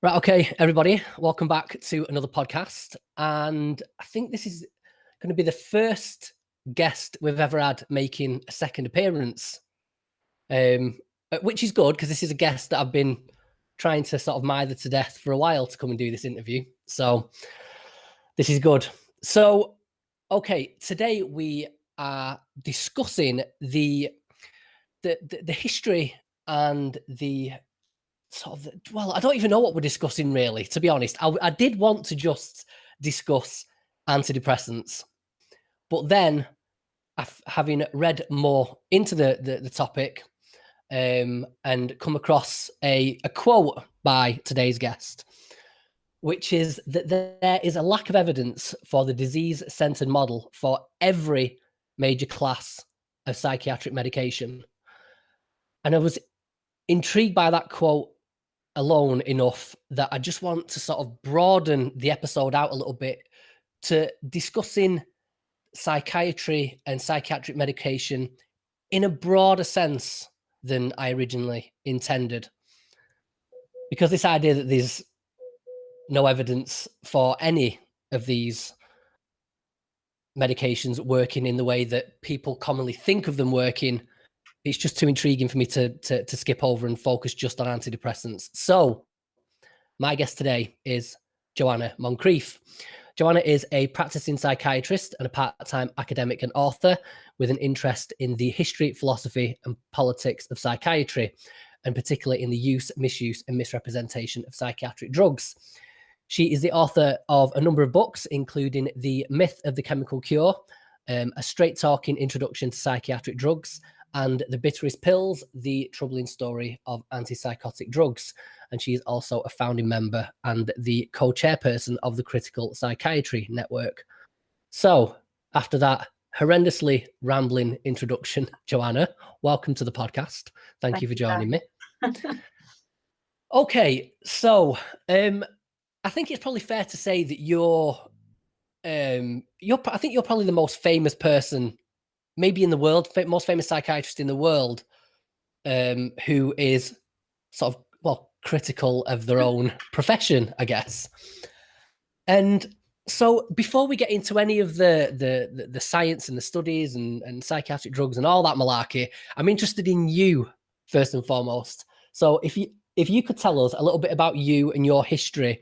Right, okay, everybody, welcome back to another podcast. And I think this is going to be the first guest we've ever had making a second appearance, which is good because this is a guest that I've been trying to sort of mither to death for a while to come and do this interview. So this is good. So, okay, today we are discussing the history and the I don't even know what we're discussing really, to be honest. I did want to just discuss antidepressants, but then having read more into the topic and come across a quote by today's guest, which is that there is a lack of evidence for the disease-centered model for every major class of psychiatric medication. And I was intrigued by that quote alone enough that I just want to sort of broaden the episode out a little bit to discussing psychiatry and psychiatric medication in a broader sense than I originally intended. Because this idea that there's no evidence for any of these medications working in the way that people commonly think of them working, it's just too intriguing for me to skip over and focus just on antidepressants. So my guest today is Joanna Moncrieff. Joanna is a practicing psychiatrist and a part-time academic and author with an interest in the history, philosophy, and politics of psychiatry, and particularly in the use, misuse, and misrepresentation of psychiatric drugs. She is the author of a number of books, including The Myth of the Chemical Cure, a straight-talking introduction to psychiatric drugs, and The Bitterest Pills, the troubling story of antipsychotic drugs. And she is also a founding member and the co-chairperson of the Critical Psychiatry Network. So after that horrendously rambling introduction, Joanna, welcome to the podcast. Thank you for joining me. Okay, so I think it's probably fair to say that I think you're probably the most famous person maybe in the world, most famous psychiatrist in the world, who is sort of, critical of their own profession, I guess. And so before we get into any of the science and the studies and psychiatric drugs and all that malarkey, I'm interested in you first and foremost. So if you could tell us a little bit about you and your history,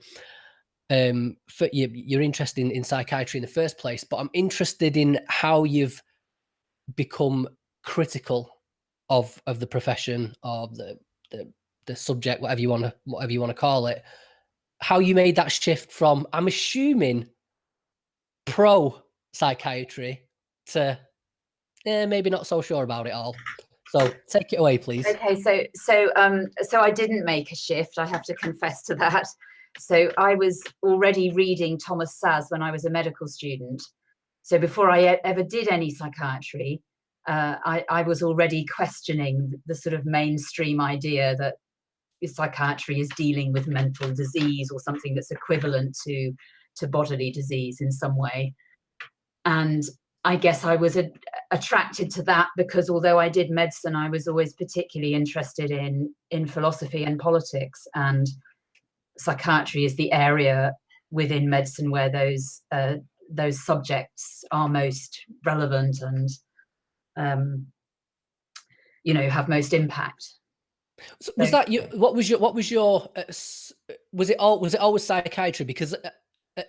for your interest in psychiatry in the first place, but I'm interested in how you've become critical of the profession, of the subject, whatever you want to call it. How you made that shift from, I'm assuming, pro psychiatry to maybe not so sure about it all. So take it away, please. Okay, so I didn't make a shift. I have to confess to that. So I was already reading Thomas Saz when I was a medical student. So before I ever did any psychiatry, I was already questioning the sort of mainstream idea that psychiatry is dealing with mental disease or something that's equivalent to bodily disease in some way. And I guess I was attracted to that because although I did medicine, I was always particularly interested in philosophy and politics, and psychiatry is the area within medicine where those subjects are most relevant and have most impact. So was that you? What was your? Was it always psychiatry? Because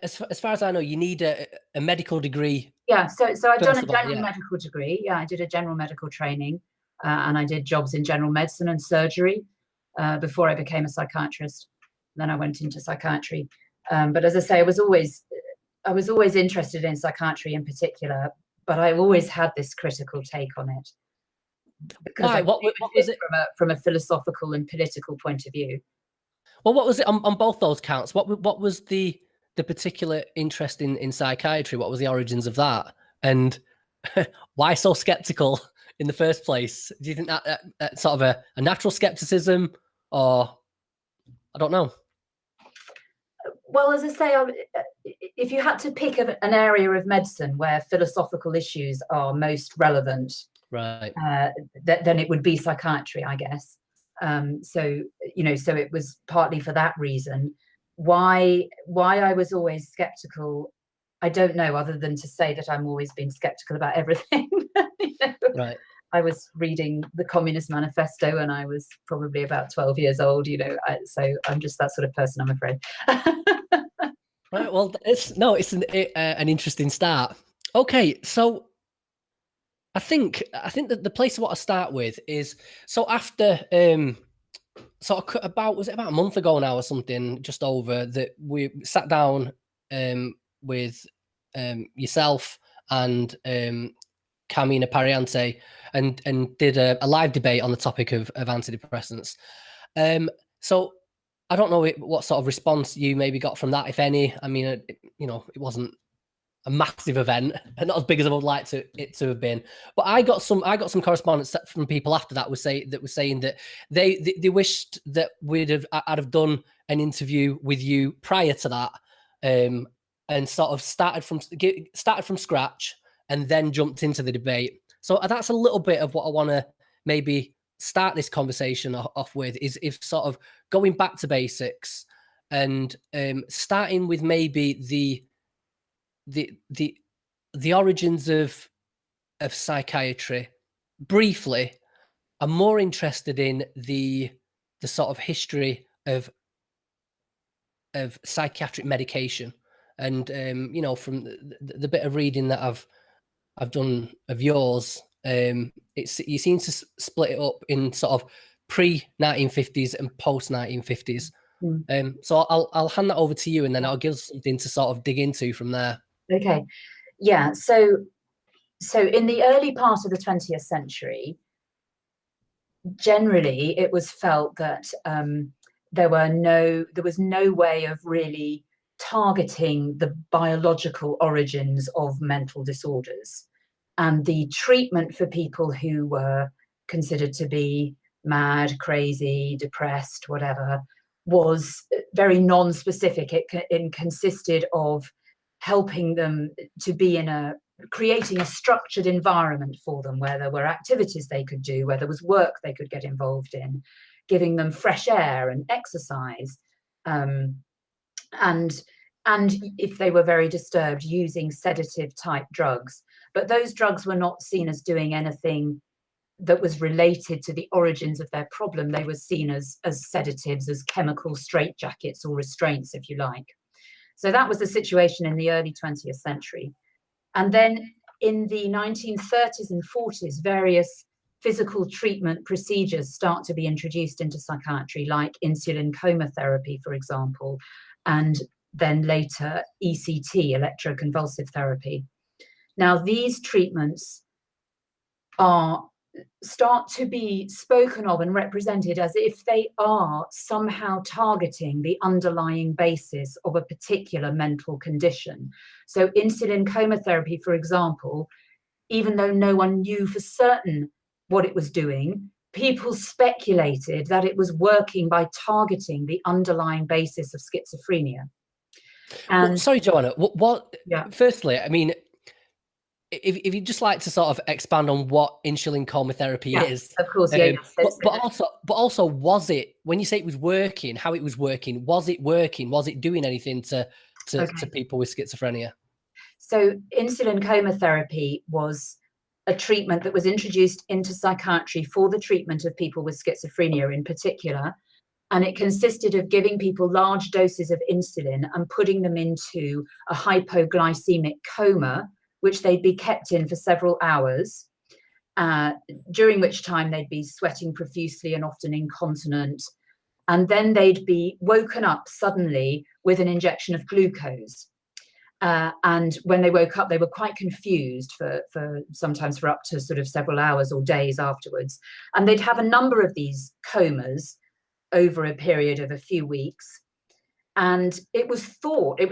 as far as I know, you need a medical degree. Yeah. So I've done a general medical degree. Yeah, I did a general medical training, and I did jobs in general medicine and surgery before I became a psychiatrist. Then I went into psychiatry. But as I say, I was always interested in psychiatry in particular, but I always had this critical take on it. Because what was it from a philosophical and political point of view? Well, what was it on both those counts? What was the particular interest in psychiatry? What was the origins of that? And why so skeptical in the first place? Do you think that sort of a natural skepticism, or I don't know? Well, as I say, if you had to pick an area of medicine where philosophical issues are most relevant, right, then it would be psychiatry, I guess. So, you know, so it was partly for that reason. Why I was always skeptical, I don't know, other than to say that I'm always been skeptical about everything. You know? Right. I was reading the Communist Manifesto when I was probably about 12 years old, you know, so I'm just that sort of person, I'm afraid. Right. Well, it's an interesting start. Okay, so I think that the place I want to start with is, so after sort of was it about a month ago now or something, just over, that we sat down with yourself and Carmina Pariante and did a live debate on the topic of antidepressants. So I don't know what sort of response you maybe got from that, if any. I mean, you know, it wasn't a massive event and not as big as I would like it to have been. But I got some correspondence from people after that was saying that they wished that I'd have done an interview with you prior to that, and sort of started from scratch and then jumped into the debate. So that's a little bit of what I want to maybe start this conversation off with, is if sort of going back to basics and starting with maybe the origins of psychiatry. Briefly, I'm more interested in the sort of history of psychiatric medication, and you know, from the bit of reading that I've done of yours, you seem to split it up in sort of pre-1950s and post-1950s. So I'll hand that over to you, and then I'll give something to sort of dig into from there. Okay, yeah. So in the early part of the 20th century, generally it was felt that there was no way of really targeting the biological origins of mental disorders, and the treatment for people who were considered to be mad, crazy, depressed, whatever, was very non-specific. It consisted of helping them to be creating a structured environment for them, where there were activities they could do, where there was work they could get involved in, giving them fresh air and exercise, and if they were very disturbed, using sedative type drugs. But those drugs were not seen as doing anything that was related to the origins of their problem. They were seen as sedatives, as chemical straitjackets or restraints, if you like. So that was the situation in the early 20th century. And then in the 1930s and 40s, various physical treatment procedures start to be introduced into psychiatry, like insulin coma therapy, for example, and then later ECT, electroconvulsive therapy. Now, these treatments start to be spoken of and represented as if they are somehow targeting the underlying basis of a particular mental condition. So insulin coma therapy, for example, even though no one knew for certain what it was doing, people speculated that it was working by targeting the underlying basis of schizophrenia. And well, sorry, Joanna, what yeah. Firstly, I mean, if you'd just like to sort of expand on what insulin coma therapy is, of course, yeah. But also, was it, when you say it was working, how it was working? Was it working? Was it doing anything to people with schizophrenia? So insulin coma therapy was a treatment that was introduced into psychiatry for the treatment of people with schizophrenia in particular. And it consisted of giving people large doses of insulin and putting them into a hypoglycemic coma, which they'd be kept in for several hours, during which time they'd be sweating profusely and often incontinent. And then they'd be woken up suddenly with an injection of glucose. And when they woke up, they were quite confused for sometimes for up to sort of several hours or days afterwards. And they'd have a number of these comas over a period of a few weeks. And it was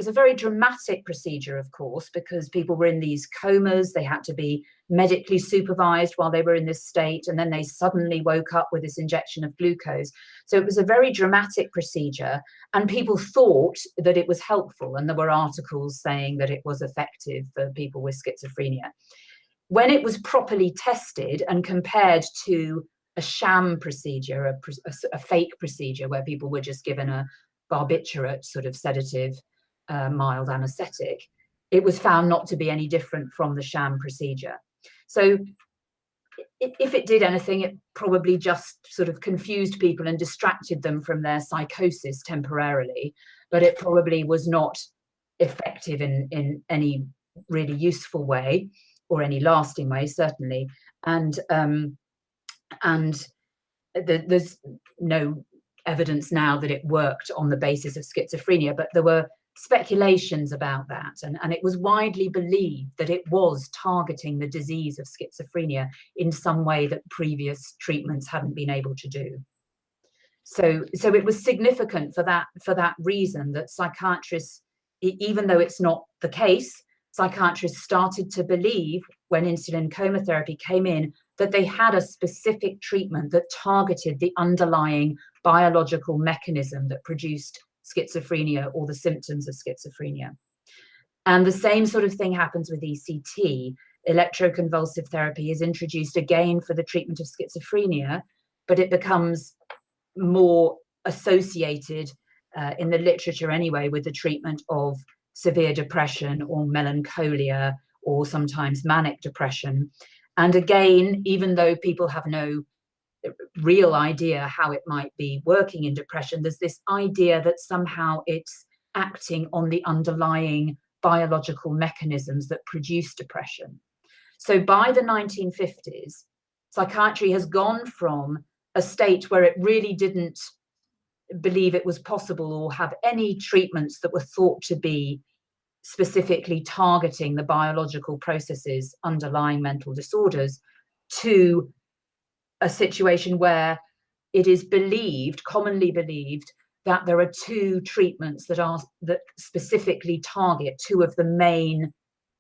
a very dramatic procedure, of course, because people were in these comas. They had to be medically supervised while they were in this state. And then they suddenly woke up with this injection of glucose. So it was a very dramatic procedure. And people thought that it was helpful. And there were articles saying that it was effective for people with schizophrenia. When it was properly tested and compared to a sham procedure, a fake procedure where people were just given a barbiturate sort of sedative, mild anesthetic, it was found not to be any different from the sham procedure. So if it did anything, it probably just sort of confused people and distracted them from their psychosis temporarily, but it probably was not effective in any really useful way, or any lasting way, certainly. And there's no evidence now that it worked on the basis of schizophrenia, but there were speculations about that, and it was widely believed that it was targeting the disease of schizophrenia in some way that previous treatments hadn't been able to do. So it was significant for that reason that psychiatrists, even though it's not the case, psychiatrists started to believe when insulin chemotherapy came in that they had a specific treatment that targeted the underlying biological mechanism that produced schizophrenia or the symptoms of schizophrenia. And the same sort of thing happens with ECT. Electroconvulsive therapy is introduced again for the treatment of schizophrenia, but it becomes more associated in the literature anyway with the treatment of severe depression or melancholia, or sometimes manic depression. And again, even though people have no real idea how it might be working in depression, there's this idea that somehow it's acting on the underlying biological mechanisms that produce depression. So by the 1950s, psychiatry has gone from a state where it really didn't believe it was possible or have any treatments that were thought to be specifically targeting the biological processes underlying mental disorders, to a situation where it is believed, commonly believed, that there are two treatments that specifically target two of the main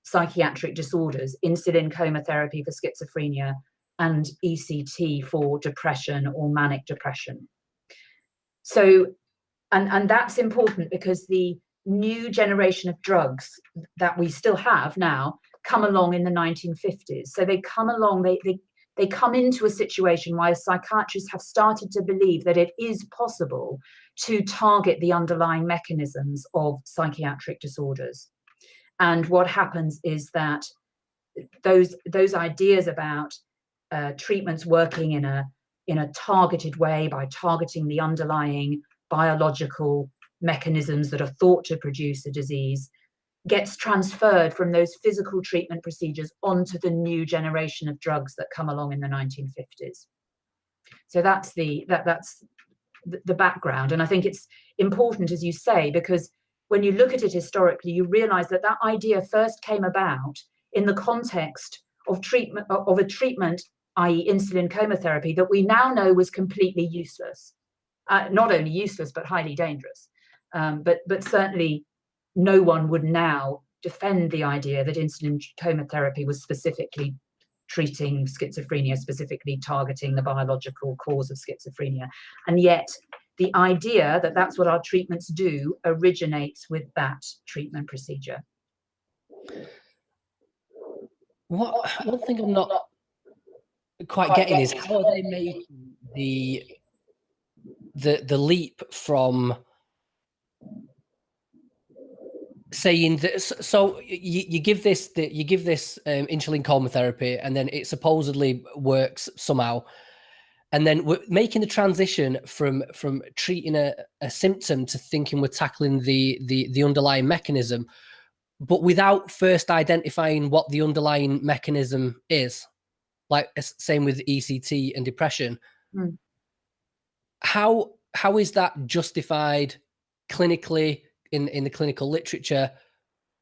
psychiatric disorders: insulin chemotherapy for schizophrenia and ECT for depression or manic depression. So, and that's important because the new generation of drugs that we still have now come along in the 1950s. So they come along, they come into a situation where psychiatrists have started to believe that it is possible to target the underlying mechanisms of psychiatric disorders. And what happens is that those ideas about treatments working in a targeted way by targeting the underlying biological mechanisms that are thought to produce a disease gets transferred from those physical treatment procedures onto the new generation of drugs that come along in the 1950s. So that's the background. And I think it's important, as you say, because when you look at it historically, you realize that that idea first came about in the context of treatment, of a treatment, i.e. insulin chemotherapy, that we now know was completely useless. Not only useless, but highly dangerous. But certainly no one would now defend the idea that insulin chemotherapy was specifically treating schizophrenia, specifically targeting the biological cause of schizophrenia. And yet the idea that that's what our treatments do originates with that treatment procedure. One thing I'm not quite getting is how are they making the leap from saying that, so you give this insulin chemotherapy and then it supposedly works somehow, and then we're making the transition from treating a symptom to thinking we're tackling the underlying mechanism, but without first identifying what the underlying mechanism is, like same with ECT and depression. How is that justified clinically in the clinical literature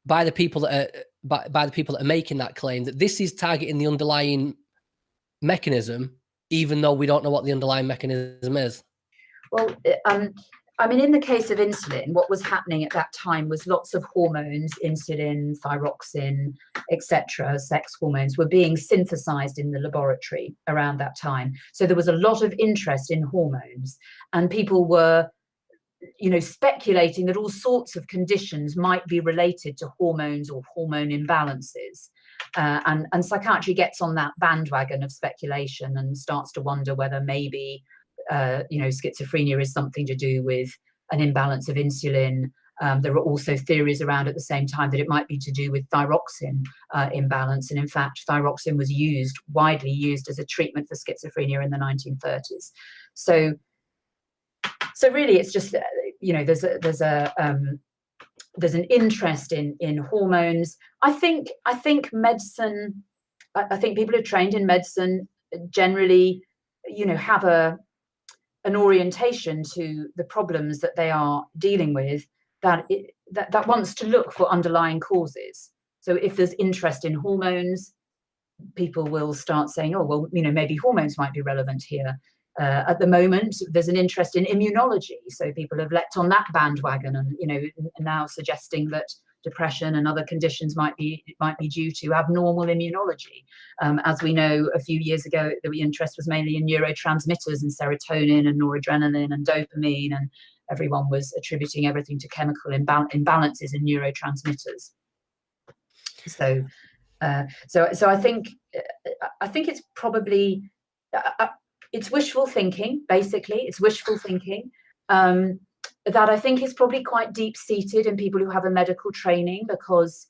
by the people that are by the people that are making that claim that this is targeting the underlying mechanism, even though we don't know what the underlying mechanism is? Well, I mean, in the case of insulin, what was happening at that time was lots of hormones, insulin, thyroxine, etc., sex hormones, were being synthesized in the laboratory around that time. So there was a lot of interest in hormones, and people were, speculating that all sorts of conditions might be related to hormones or hormone imbalances. And psychiatry gets on that bandwagon of speculation and starts to wonder whether maybe schizophrenia is something to do with an imbalance of insulin. There are also theories around at the same time that it might be to do with thyroxine imbalance. And in fact, thyroxine was widely used as a treatment for schizophrenia in the 1930s. So really, it's just, there's an interest in hormones. I think medicine, I think people who are trained in medicine generally, have an orientation to the problems that they are dealing with, that wants to look for underlying causes. So if there's interest in hormones, people will start saying, oh, well, maybe hormones might be relevant here. At the moment, there's an interest in immunology. So people have leapt on that bandwagon and, now suggesting that depression and other conditions might be due to abnormal immunology. As we know, a few years ago, the interest was mainly in neurotransmitters and serotonin and noradrenaline and dopamine, and everyone was attributing everything to chemical imbalances in neurotransmitters. So I think it's probably it's wishful thinking. Basically, it's wishful thinking. That I think is probably quite deep-seated in people who have a medical training, because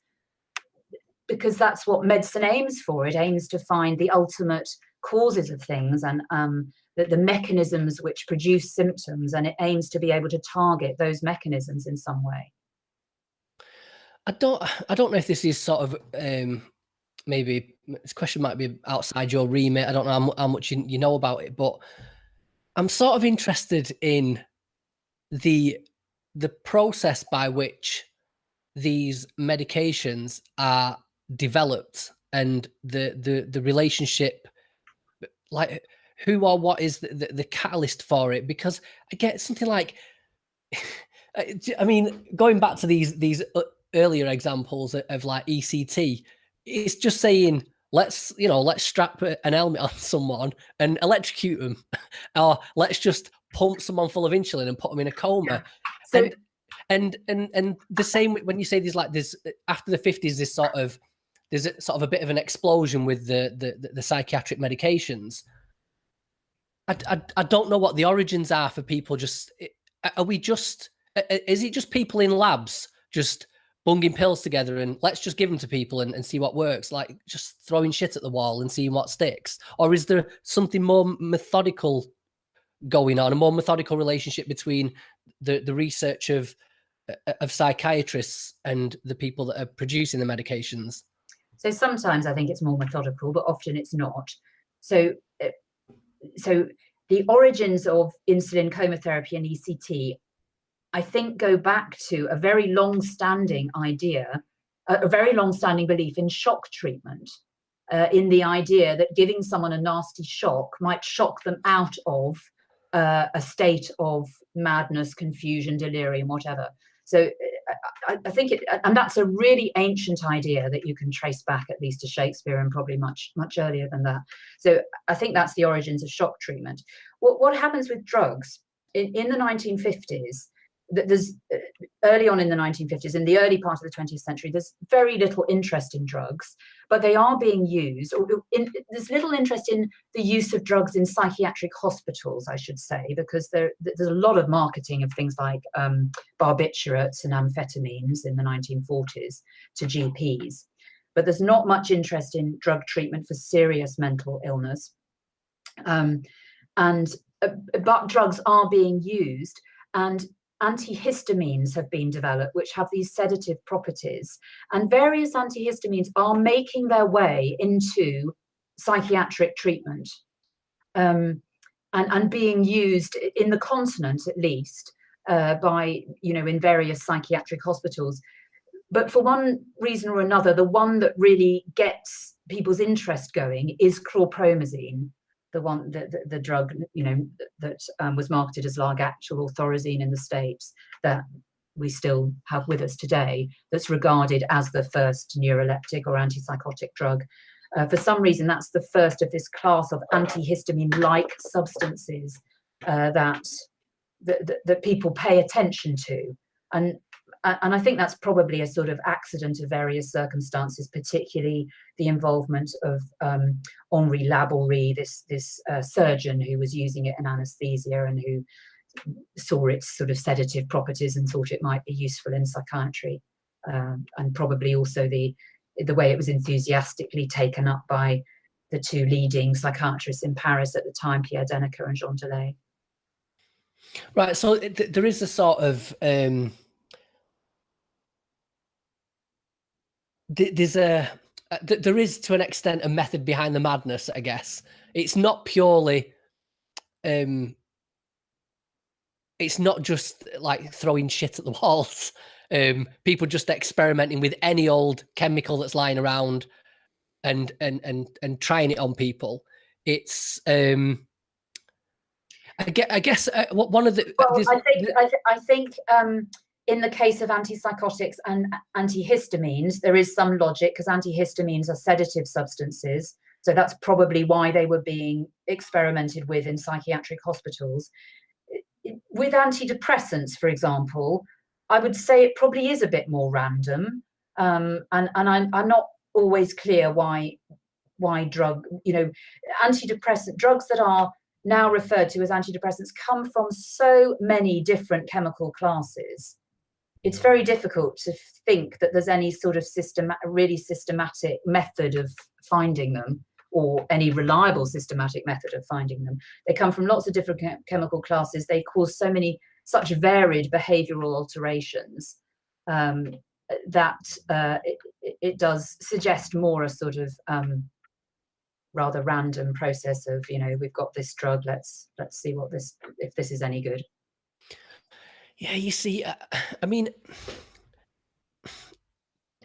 that's what medicine aims for. It aims to find the ultimate causes of things and the mechanisms which produce symptoms, and it aims to be able to target those mechanisms in some way. I don't know if this is sort of maybe this question might be outside your remit. I don't know how much you know about it, but I'm sort of interested in the process by which these medications are developed and the relationship, like who or what is the catalyst for it. Because I get something like, I mean, going back to these earlier examples of like ECT, it's just saying, let's strap an helmet on someone and electrocute them, or let's just pump someone full of insulin and put them in a coma. Yeah. So, and the same when you say there's after the 50s, there's sort of a bit of an explosion with the psychiatric medications. I don't know what the origins are for people. Is it just people in labs just bunging pills together and let's just give them to people and see what works, like just throwing shit at the wall and seeing what sticks? Or is there something more methodical going on, a more methodical relationship between the research of psychiatrists and the people that are producing the medications? So sometimes I think it's more methodical, but often it's not. So the origins of insulin coma therapy and ECT, I think, go back to a very long-standing idea, a very long-standing belief in shock treatment, in the idea that giving someone a nasty shock might shock them out of a state of madness, confusion, delirium, whatever. So I think and that's a really ancient idea that you can trace back at least to Shakespeare and probably much, much earlier than that. So I think that's the origins of shock treatment. What happens with drugs in the 1950s? There's early on in the 1950s, in the early part of the 20th century, there's very little interest in drugs, but they are being used. There's little interest in the use of drugs in psychiatric hospitals, I should say, because there's a lot of marketing of things like barbiturates and amphetamines in the 1940s to GPs. But there's not much interest in drug treatment for serious mental illness. But drugs are being used, and antihistamines have been developed, which have these sedative properties, and various antihistamines are making their way into psychiatric treatment, and being used in the continent, at least, by, in various psychiatric hospitals. But for one reason or another, the one that really gets people's interest going is chlorpromazine, the one the drug that was marketed as Largactil or Thorazine in the States, that we still have with us today, that's regarded as the first neuroleptic or antipsychotic drug. For some reason, that's the first of this class of antihistamine-like substances that people pay attention to. And I think that's probably a sort of accident of various circumstances, particularly the involvement of Henri Laborie, this surgeon who was using it in anaesthesia and who saw its sort of sedative properties and thought it might be useful in psychiatry, and probably also the way it was enthusiastically taken up by the two leading psychiatrists in Paris at the time, Pierre Dennecker and Jean Delay. Right, so there is a sort of there is, to an extent, a method behind the madness, I guess. It's not purely it's not just like throwing shit at the walls. People just experimenting with any old chemical that's lying around and trying it on people. It's I guess one of the. Well, I think in the case of antipsychotics and antihistamines, there is some logic, because antihistamines are sedative substances. So that's probably why they were being experimented with in psychiatric hospitals. With antidepressants, for example, I would say it probably is a bit more random. And I'm not always clear why antidepressant drugs that are now referred to as antidepressants come from so many different chemical classes. It's very difficult to think that there's any sort of really systematic method of finding them, or any reliable systematic method of finding them. They come from lots of different chemical classes. They cause such varied behavioral alterations that it does suggest more a sort of rather random process of, we've got this drug, let's see if this is any good. Yeah, you see, I mean,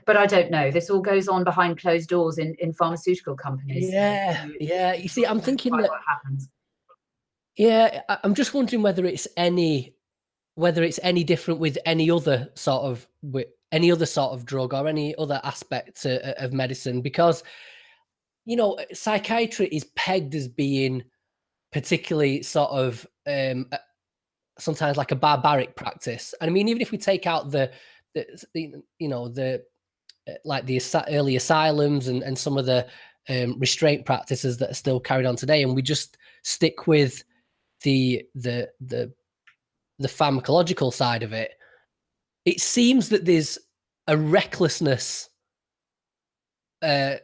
but I don't know. This all goes on behind closed doors in pharmaceutical companies. Yeah, yeah. You see, I'm thinking that what happens. Yeah, I'm just wondering whether it's any different with any other sort of drug or any other aspect of medicine, because psychiatry is pegged as being particularly sort of sometimes like a barbaric practice. And I mean, even if we take out the early asylums and some of the restraint practices that are still carried on today, and we just stick with the pharmacological side of it, it seems that there's a recklessness, a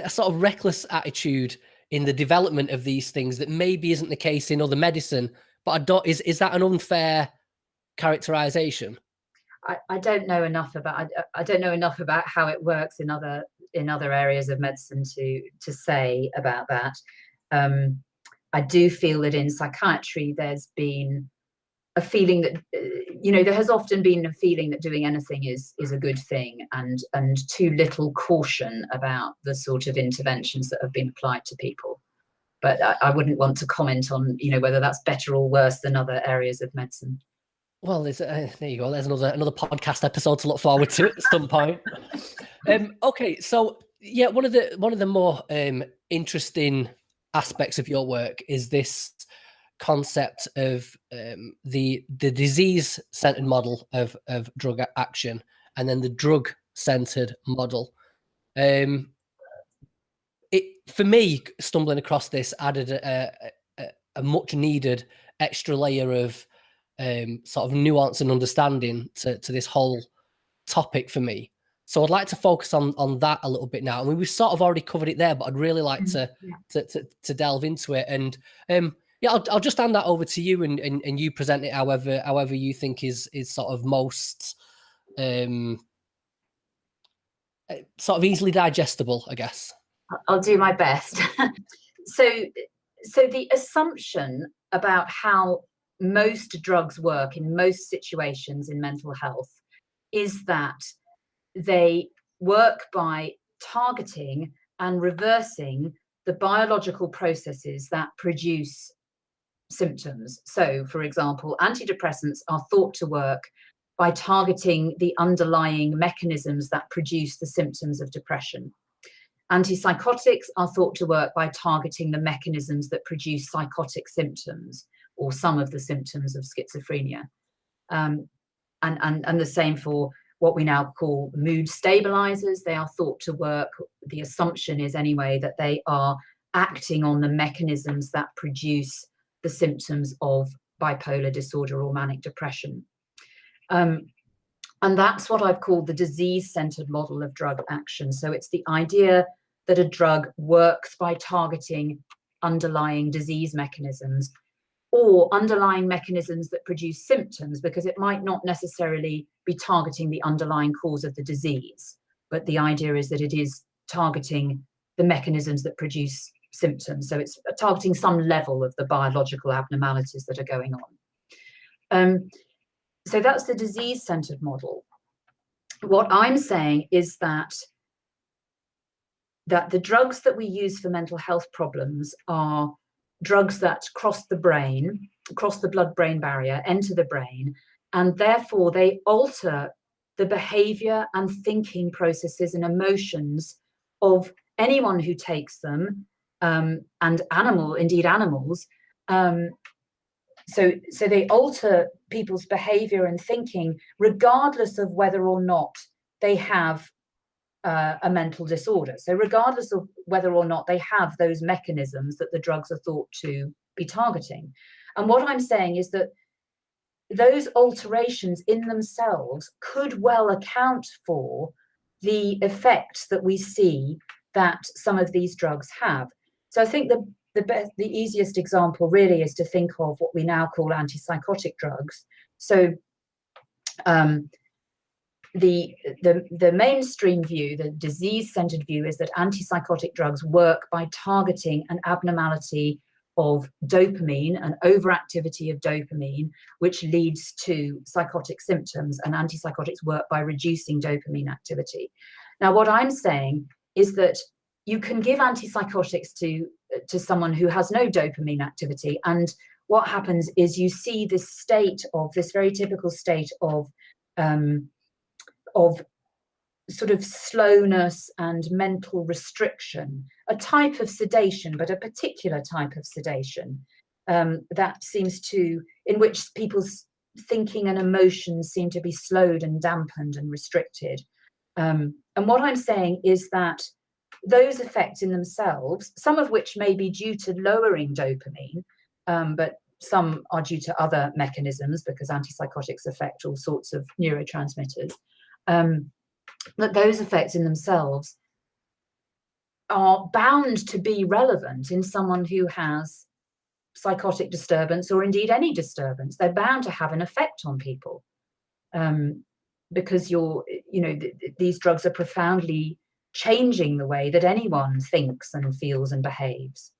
sort of reckless attitude in the development of these things that maybe isn't the case in other medicine. But is that an unfair characterization? I don't know enough about how it works in other areas of medicine to say about that. I do feel that in psychiatry there's been a feeling that there has often been a feeling that doing anything is a good thing, and too little caution about the sort of interventions that have been applied to people. But I wouldn't want to comment on whether that's better or worse than other areas of medicine. Well, there you go. There's another podcast episode to look forward to at some point. Okay, so yeah, one of the more interesting aspects of your work is this concept of the disease-centered model of drug action, and then the drug-centered model. For me, stumbling across this added a much-needed extra layer of sort of nuance and understanding to this whole topic for me. So I'd like to focus on that a little bit now. I mean, we've sort of already covered it there, but I'd really like to delve into it. And I'll just hand that over to you, and you present it however you think is sort of most sort of easily digestible, I guess. I'll do my best. So the assumption about how most drugs work in most situations in mental health is that they work by targeting and reversing the biological processes that produce symptoms. So, for example, antidepressants are thought to work by targeting the underlying mechanisms that produce the symptoms of depression. Antipsychotics are thought to work by targeting the mechanisms that produce psychotic symptoms, or some of the symptoms of schizophrenia. and the same for what we now call mood stabilizers. They are thought to work, the assumption is anyway, that they are acting on the mechanisms that produce the symptoms of bipolar disorder or manic depression. And that's what I've called the disease-centered model of drug action. So it's the idea that a drug works by targeting underlying disease mechanisms or underlying mechanisms that produce symptoms, because it might not necessarily be targeting the underlying cause of the disease, but the idea is that it is targeting the mechanisms that produce symptoms. So it's targeting some level of the biological abnormalities that are going on. So that's the disease-centered model. What I'm saying is that the drugs that we use for mental health problems are drugs that cross the brain, cross the blood-brain barrier, enter the brain, and therefore they alter the behavior and thinking processes and emotions of anyone who takes them, and animals. So they alter people's behavior and thinking, regardless of whether or not they have a mental disorder. So regardless of whether or not they have those mechanisms that the drugs are thought to be targeting. And what I'm saying is that those alterations in themselves could well account for the effects that we see that some of these drugs have. So I think the easiest example really is to think of what we now call antipsychotic drugs. So the mainstream view, the disease-centered view, is that antipsychotic drugs work by targeting an abnormality of dopamine, an overactivity of dopamine, which leads to psychotic symptoms, and antipsychotics work by reducing dopamine activity. Now, what I'm saying is that you can give antipsychotics to someone who has no dopamine activity, and what happens is you see this very typical state of sort of slowness and mental restriction, a type of sedation, but a particular type of sedation that seems to, in which people's thinking and emotions seem to be slowed and dampened and restricted. And what I'm saying is that those effects in themselves, some of which may be due to lowering dopamine, but some are due to other mechanisms, because antipsychotics affect all sorts of neurotransmitters, that those effects in themselves are bound to be relevant in someone who has psychotic disturbance, or indeed any disturbance. They're bound to have an effect on people, because these drugs are profoundly changing the way that anyone thinks and feels and behaves.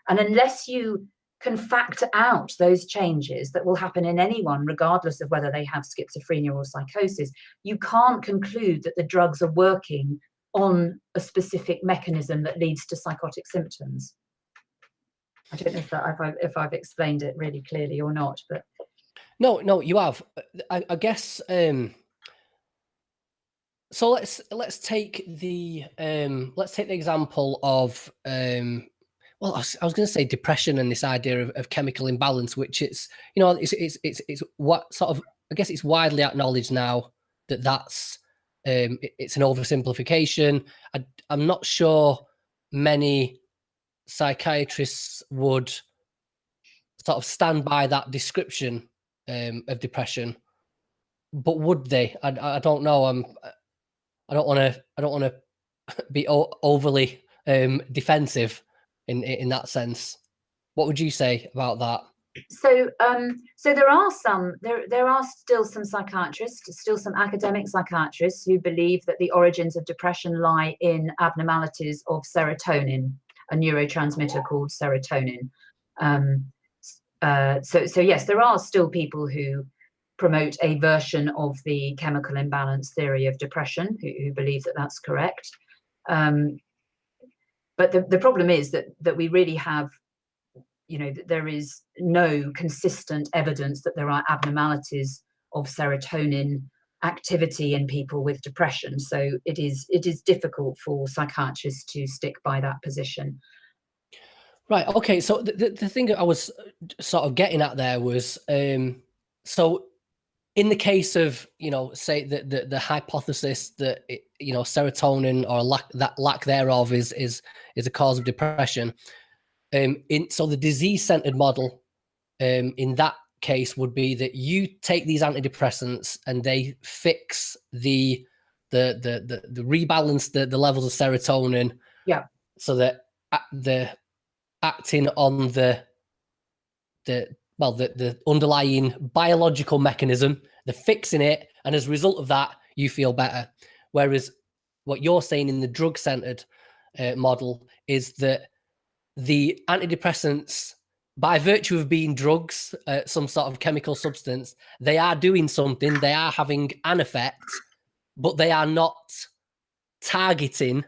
And unless you can factor out those changes that will happen in anyone, regardless of whether they have schizophrenia or psychosis, you can't conclude that the drugs are working on a specific mechanism that leads to psychotic symptoms. I don't know if I've explained it really clearly or not, but no, you have. I guess. So let's take the example of well, I was going to say depression and this idea of chemical imbalance, which it's what sort of, I guess it's widely acknowledged now that that's it's an oversimplification. I'm not sure many psychiatrists would sort of stand by that description of depression, but would they? I don't know. I don't want to be overly defensive in that sense. What would you say about that? So there are still some psychiatrists, still some academic psychiatrists who believe that the origins of depression lie in abnormalities of serotonin, a neurotransmitter called serotonin. So yes, there are still people who promote a version of the chemical imbalance theory of depression who believe that that's correct. But the problem is that we really have, there is no consistent evidence that there are abnormalities of serotonin activity in people with depression. So it is difficult for psychiatrists to stick by that position. Right. Okay. So the thing that I was sort of getting at there was, so in the case of, say the hypothesis that serotonin or lack thereof is a cause of depression, so the disease-centered model in that case would be that you take these antidepressants and they fix the rebalance the levels of serotonin, so that the acting on the underlying biological mechanism, they're fixing it, and as a result of that, you feel better. Whereas what you're saying in the drug-centered model is that the antidepressants, by virtue of being drugs, some sort of chemical substance, they are doing something, they are having an effect, but they are not targeting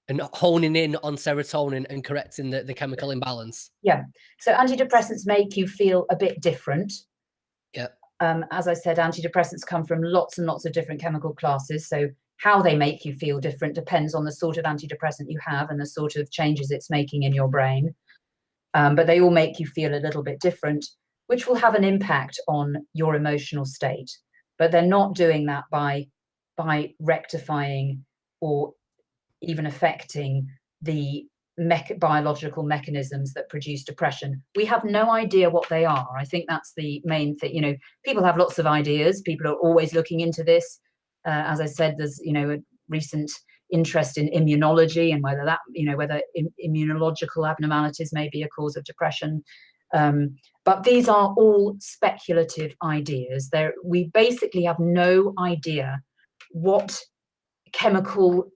and honing in on serotonin and correcting the chemical imbalance. Yeah. So antidepressants make you feel a bit different. Yeah. As I said, antidepressants come from lots and lots of different chemical classes. So how they make you feel different depends on the sort of antidepressant you have and the sort of changes it's making in your brain. But they all make you feel a little bit different, which will have an impact on your emotional state. But they're not doing that by rectifying or even affecting the biological mechanisms that produce depression. We have no idea what they are. I think that's the main thing. People have lots of ideas. People are always looking into this. As I said, there's a recent interest in immunology and whether immunological abnormalities may be a cause of depression. But these are all speculative ideas. We basically have no idea what chemical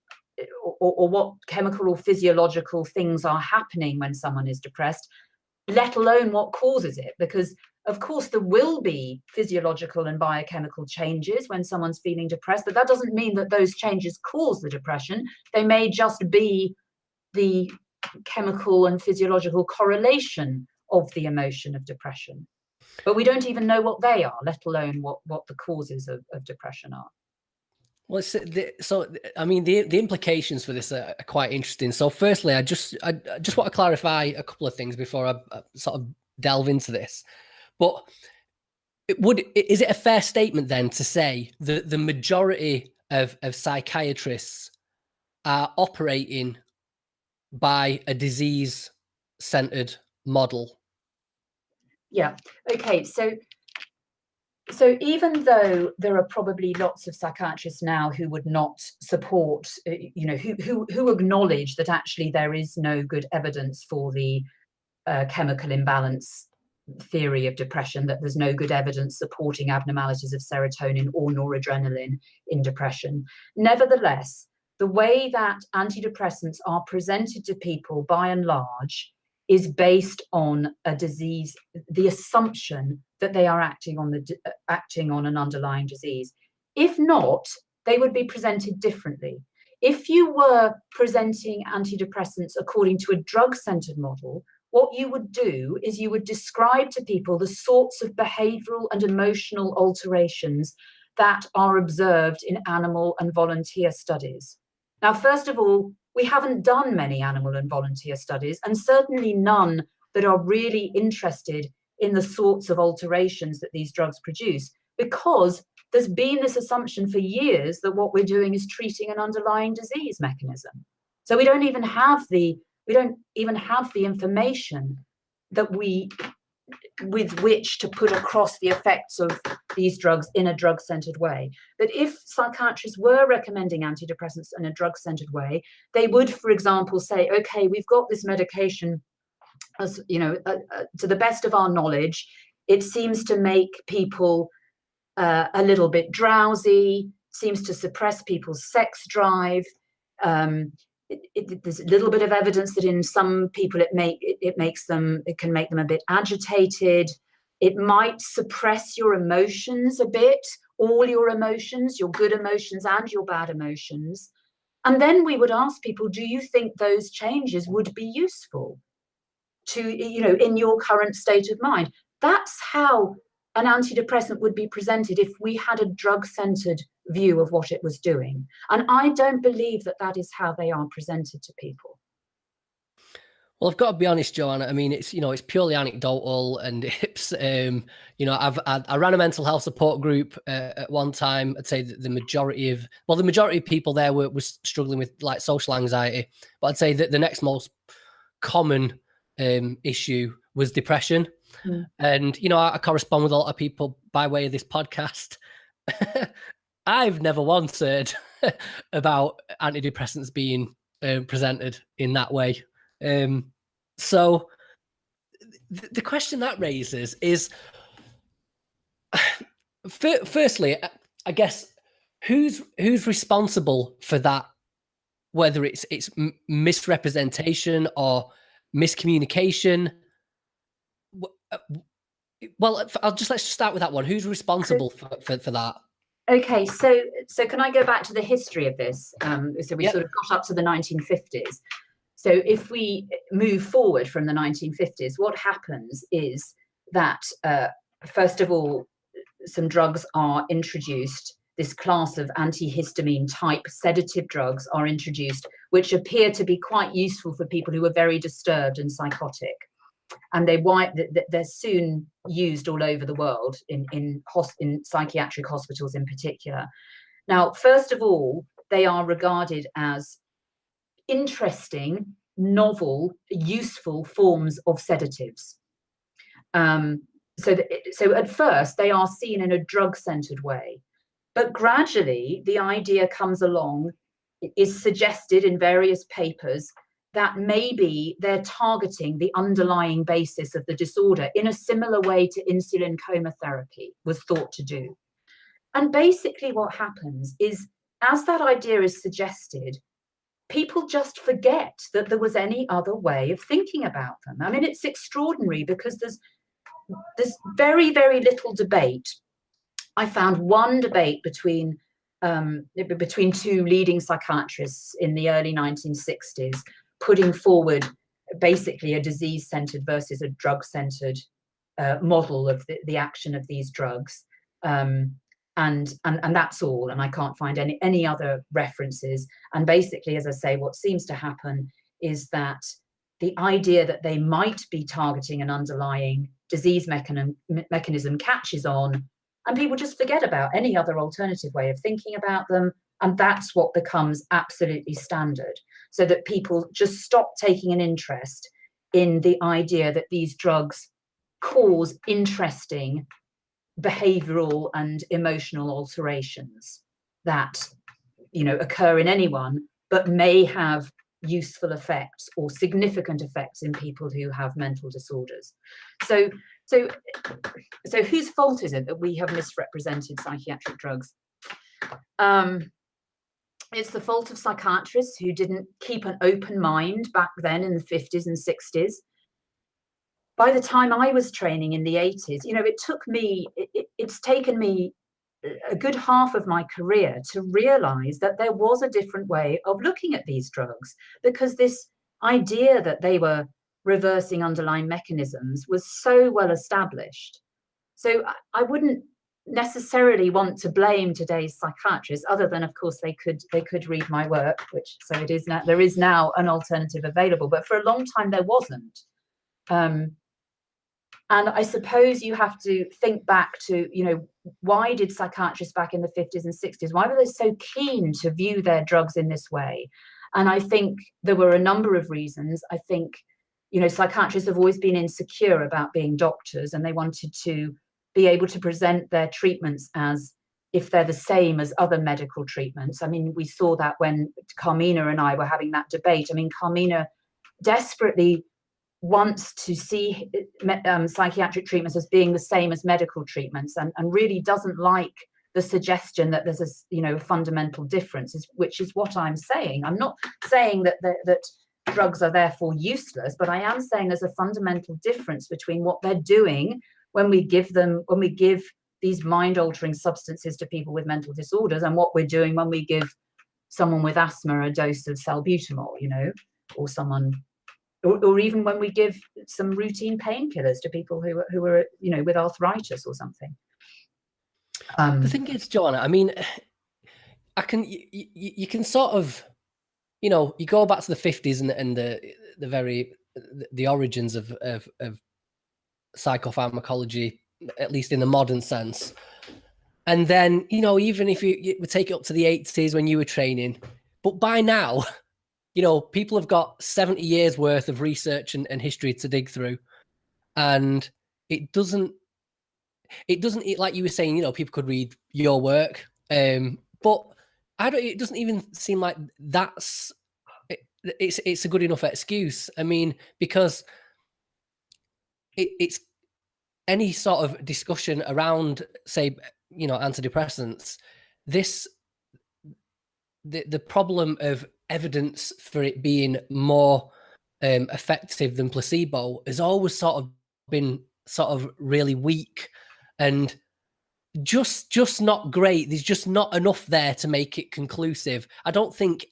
or physiological things are happening when someone is depressed, let alone what causes it. Because of course there will be physiological and biochemical changes when someone's feeling depressed, but that doesn't mean that those changes cause the depression. They may just be the chemical and physiological correlation of the emotion of depression. But we don't even know what they are, let alone what the causes of depression are. Well, the implications for this are quite interesting. So firstly, I just want to clarify a couple of things before I sort of delve into this. But is it a fair statement then to say that the majority of psychiatrists are operating by a disease-centered model? Yeah. Okay. So even though there are probably lots of psychiatrists now who would not support, who acknowledge that actually there is no good evidence for the chemical imbalance theory of depression, that there's no good evidence supporting abnormalities of serotonin or noradrenaline in depression. Nevertheless, the way that antidepressants are presented to people by and large is based on a disease, the assumption that they are acting on an underlying disease. If not, they would be presented differently. If you were presenting antidepressants according to a drug-centered model, what you would do is you would describe to people the sorts of behavioral and emotional alterations that are observed in animal and volunteer studies. Now, first of all, we haven't done many animal and volunteer studies, and certainly none that are really interested in the sorts of alterations that these drugs produce, because there's been this assumption for years that what we're doing is treating an underlying disease mechanism. So we don't even have the information with which to put across the effects of these drugs in a drug-centered way. But if psychiatrists were recommending antidepressants in a drug-centered way, they would, for example, say, okay, we've got this medication, as to the best of our knowledge, it seems to make people a little bit drowsy, seems to suppress people's sex drive. There's a little bit of evidence that in some people it can make them a bit agitated. It might suppress your emotions a bit, all your emotions, your good emotions and your bad emotions. And then we would ask people, do you think those changes would be useful to, in your current state of mind? That's how an antidepressant would be presented if we had a drug-centered view of what it was doing. And I don't believe that that is how they are presented to people. Well, I've got to be honest, Joanna. I mean, it's it's purely anecdotal, and it's I ran a mental health support group at one time. I'd say that the majority of people there were struggling with like social anxiety, but I'd say that the next most common issue was depression. And I correspond with a lot of people by way of this podcast. I've never once heard about antidepressants being presented in that way. So the question that raises is, firstly, I guess, who's responsible for that? Whether it's misrepresentation or miscommunication. Well, let's just start with that one. Who's responsible for that? Okay, so can I go back to the history of this? So we sort of got up to the 1950s. So if we move forward from the 1950s, what happens is that, first of all, some drugs are introduced. This class of antihistamine type sedative drugs are introduced, which appear to be quite useful for people who are very disturbed and psychotic. And they're soon used all over the world in psychiatric hospitals in particular. Now, first of all, they are regarded as interesting, novel, useful forms of sedatives. So at first they are seen in a drug-centered way, but gradually the idea comes along, is suggested in various papers, that maybe they're targeting the underlying basis of the disorder in a similar way to insulin coma therapy was thought to do. And basically what happens is, as that idea is suggested, people just forget that there was any other way of thinking about them. I mean, it's extraordinary because there's very, very little debate. I found one debate between two leading psychiatrists in the early 1960s, putting forward basically a disease-centered versus a drug-centered model of the action of these drugs. And that's all, and I can't find any other references. And basically, as I say, what seems to happen is that the idea that they might be targeting an underlying disease mechanism catches on, and people just forget about any other alternative way of thinking about them, and that's what becomes absolutely standard, so that people just stop taking an interest in the idea that these drugs cause interesting behavioral and emotional alterations that occur in anyone, but may have useful effects or significant effects in people who have mental disorders. So whose fault is it that we have misrepresented psychiatric drugs? It's the fault of psychiatrists who didn't keep an open mind back then in the 50s and 60s. By the time I was training in the 80s, it's taken me a good half of my career to realize that there was a different way of looking at these drugs, because this idea that they were reversing underlying mechanisms was so well established. So I wouldn't necessarily want to blame today's psychiatrists, other than, of course, they could read my work, there is now an alternative available, but for a long time there wasn't. And I suppose you have to think back to, why did psychiatrists back in the 50s and 60s, why were they so keen to view their drugs in this way? And I think there were a number of reasons. I think, psychiatrists have always been insecure about being doctors, and they wanted to be able to present their treatments as if they're the same as other medical treatments. I mean, we saw that when Carmina and I were having that debate. I mean, Carmina desperately wants to see psychiatric treatments as being the same as medical treatments, and really doesn't like the suggestion that there's a fundamental difference, which is what I'm saying. I'm not saying that drugs are therefore useless, but I am saying there's a fundamental difference between what they're doing when we give these mind-altering substances to people with mental disorders, and what we're doing when we give someone with asthma a dose of salbutamol, or someone. Or even when we give some routine painkillers to people who are with arthritis or something. The thing is, Joanna, I mean, you can sort of, you go back to the 50s and the very the origins of psychopharmacology, at least in the modern sense. And then, you know, even if you would take it up to the 80s when you were training, but by now, you know, people have got 70 years worth of research and history to dig through. And it doesn't, like you were saying, you know, people could read your work. But it doesn't even seem like it's a good enough excuse. I mean, because it's any sort of discussion around, say, you know, antidepressants, the problem of evidence for it being more effective than placebo has always sort of been sort of really weak and just not great. There's just not enough there to make it conclusive. I don't think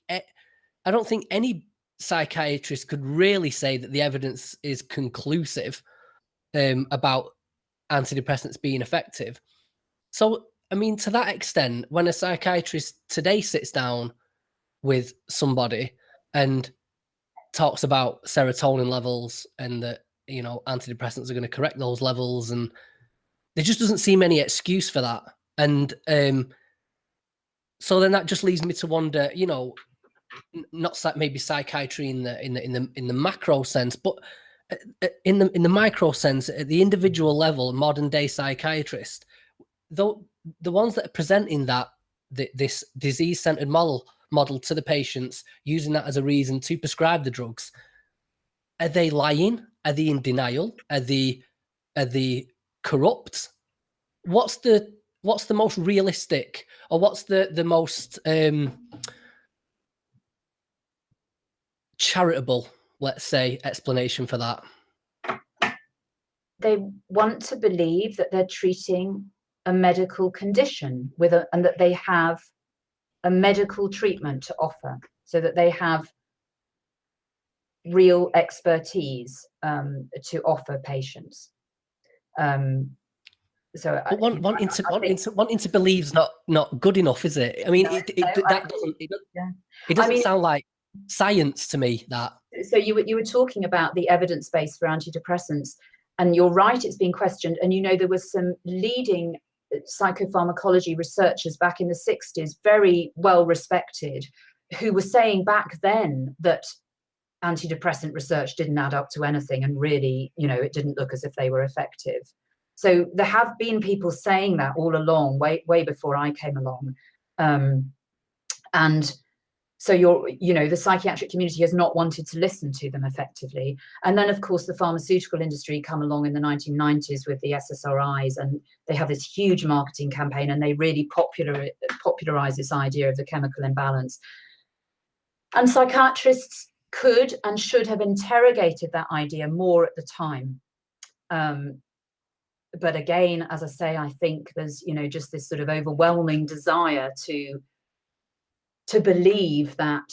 any psychiatrist could really say that the evidence is conclusive about antidepressants being effective. So, I mean, to that extent, when a psychiatrist today sits down with somebody and talks about serotonin levels and that, you know, antidepressants are going to correct those levels, and there just doesn't seem any excuse for that. And so then that just leads me to wonder, you know, not maybe psychiatry in the macro sense, but in the micro sense, at the individual level, modern day psychiatrist, though the ones that are presenting this disease-centered model to the patients, using that as a reason to prescribe the drugs, are they lying? Are they in denial? Are they corrupt? What's the most realistic, or what's the most charitable, let's say, explanation for that? They want to believe that they're treating a medical condition and that they have a medical treatment to offer, so that they have real expertise to offer patients. So wanting to believe is not good enough, is it? I mean, it doesn't sound like science to me. That. So you were talking about the evidence base for antidepressants, and you're right, it's been questioned. And you know, there was some leading psychopharmacology researchers back in the 60s, very well respected, who were saying back then that antidepressant research didn't add up to anything, and really, you know, it didn't look as if they were effective. So there have been people saying that all along, way before I came along. And so the psychiatric community has not wanted to listen to them effectively. And then, of course, the pharmaceutical industry come along in the 1990s with the SSRIs, and they have this huge marketing campaign, and they really popularize this idea of the chemical imbalance. And psychiatrists could and should have interrogated that idea more at the time. But again, as I say, I think there's, you know, just this sort of overwhelming desire to believe that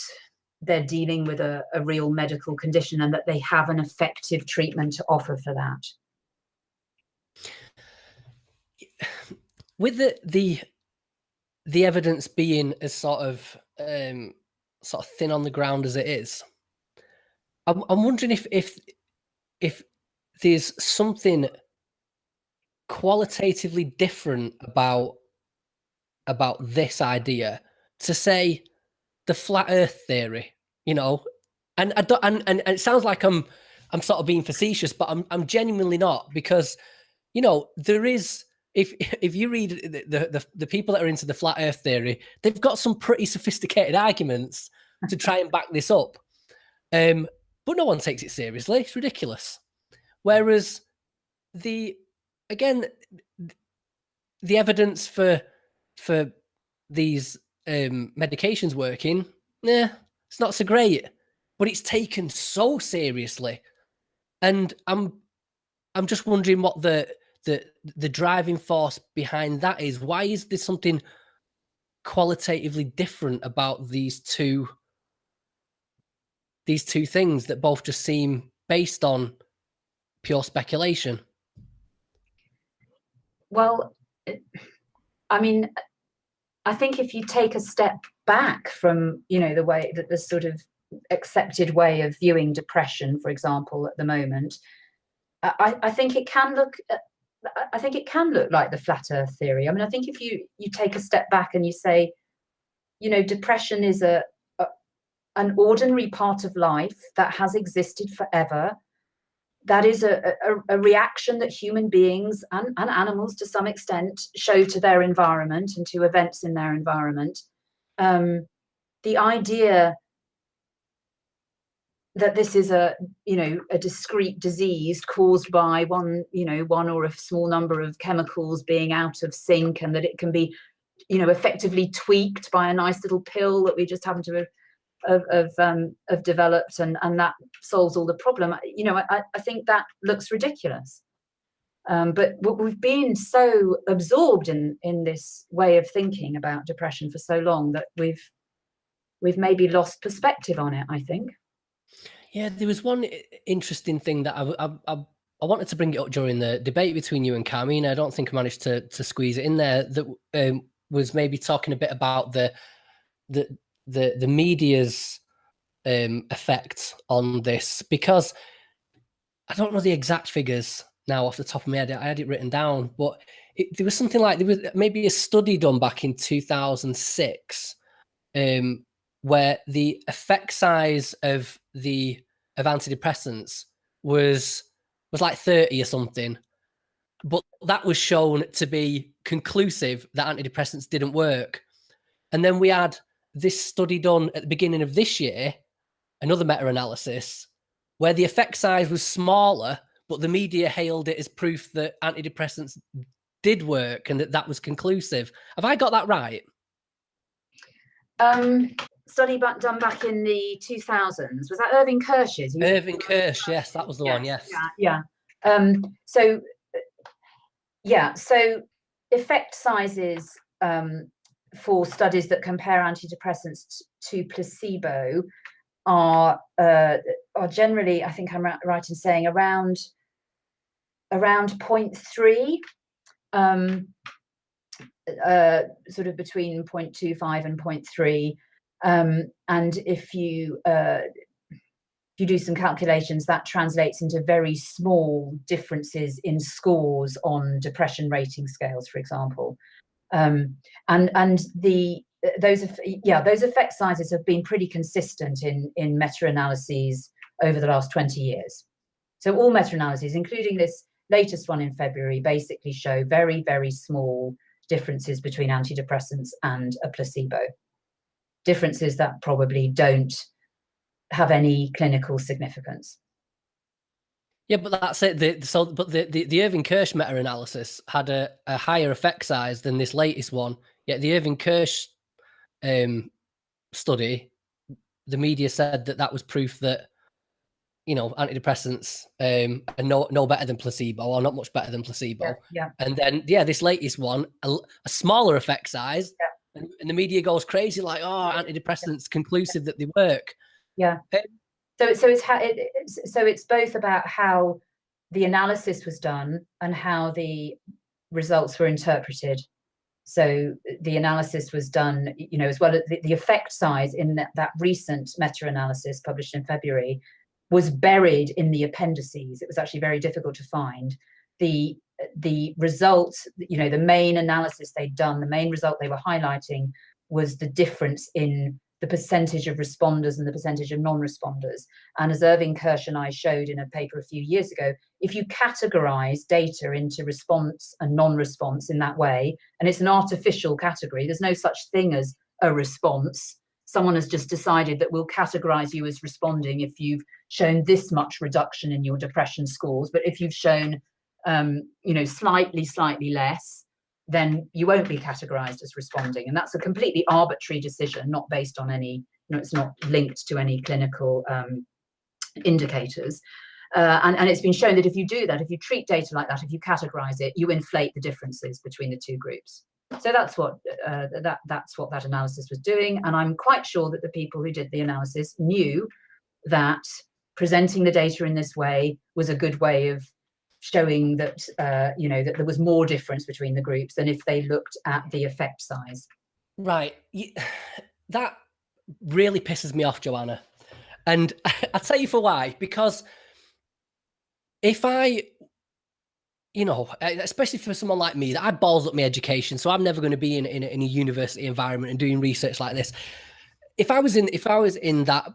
they're dealing with a real medical condition and that they have an effective treatment to offer for that. With the evidence being as sort of thin on the ground as it is, I'm wondering if there's something qualitatively different about this idea to, say, the flat Earth theory, you know, and it sounds like I'm sort of being facetious, but I'm genuinely not, because, you know, there is, if you read the people that are into the flat Earth theory, they've got some pretty sophisticated arguments to try and back this up, but no one takes it seriously. It's ridiculous. Whereas the evidence for these medications working, it's not so great, but it's taken so seriously, and I'm just wondering what the driving force behind that is. Why is there something qualitatively different about these two things that both just seem based on pure speculation? Well, I mean, I think if you take a step back from, you know, the way that the sort of accepted way of viewing depression, for example, at the moment, I think it can look. I think it can look like the flat Earth theory. I mean, I think if you take a step back and you say, you know, depression is an ordinary part of life that has existed forever. That is a reaction that human beings and animals to some extent show to their environment and to events in their environment. The idea that this is a discrete disease caused by one or a small number of chemicals being out of sync, and that it can be, effectively tweaked by a nice little pill that we just happen to have developed, and that solves all the problem. I think that looks ridiculous. But we've been so absorbed in this way of thinking about depression for so long that we've maybe lost perspective on it, I think. Yeah, there was one interesting thing that I wanted to bring it up during the debate between you and Carmina. I don't think I managed to squeeze it in there. That was maybe talking a bit about the media's effect on this, because I don't know the exact figures now off the top of my head. I had it written down, but there was something like, there was maybe a study done back in 2006 where the effect size of antidepressants was like 30 or something, but that was shown to be conclusive that antidepressants didn't work. And then we had this study done at the beginning of this year, another meta-analysis, where the effect size was smaller, but the media hailed it as proof that antidepressants did work and that was conclusive. Have I got that right? Study done back in the 2000s. Was that Irving Kirsch's? Irving Kirsch, yes, that was the one, yes. Yeah. So effect sizes for studies that compare antidepressants to placebo are generally, I think I'm right in saying, around 0.3, sort of between 0.25 and 0.3. And if you do some calculations, that translates into very small differences in scores on depression rating scales, for example. And those effect sizes have been pretty consistent in meta-analyses over the last 20 years. So all meta-analyses, including this latest one in February, basically show very, very small differences between antidepressants and a placebo. Differences that probably don't have any clinical significance. Yeah, but that's it. The Irving Kirsch meta-analysis had a higher effect size than this latest one. Yet the Irving Kirsch study, the media said that was proof that, antidepressants are no better than placebo, or not much better than placebo. Yeah. And then, this latest one, a smaller effect size, and the media goes crazy like, oh, antidepressants conclusive that they work. Yeah. So it's both about how the analysis was done and how the results were interpreted. So the analysis was done, as well as the effect size in that recent meta-analysis published in February was buried in the appendices. It was actually very difficult to find. The results, the main analysis they'd done, the main result they were highlighting was the difference in the percentage of responders and the percentage of non-responders. And as Irving Kirsch and I showed in a paper a few years ago, if you categorize data into response and non-response in that way, and it's an artificial category, there's no such thing as a response. Someone has just decided that we'll categorize you as responding if you've shown this much reduction in your depression scores, but if you've shown slightly less, then you won't be categorized as responding. And that's a completely arbitrary decision, not based on any, it's not linked to any clinical indicators. And it's been shown that if you do that, if you treat data like that, if you categorize it, you inflate the differences between the two groups. So that's what that analysis was doing. And I'm quite sure that the people who did the analysis knew that presenting the data in this way was a good way of showing that that there was more difference between the groups than if they looked at the effect size. Right. That really pisses me off, Joanna, And I'll tell you for why, because if I, especially for someone like me, that I balls up my education, so I'm never going to be in a university environment and doing research like this. If I was in that,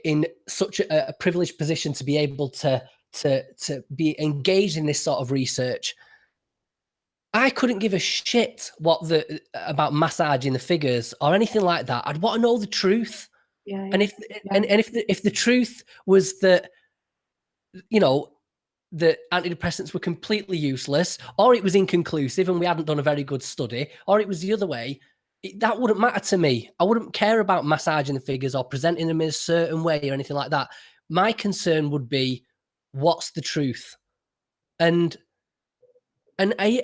in such a privileged position to be able to be engaged in this sort of research, I couldn't give a shit about massaging the figures or anything like that. I'd want to know the truth. Yeah, And if the truth was that, the antidepressants were completely useless, or it was inconclusive and we hadn't done a very good study, or it was the other way, that wouldn't matter to me. I wouldn't care about massaging the figures or presenting them in a certain way or anything like that. My concern would be, what's the truth? And I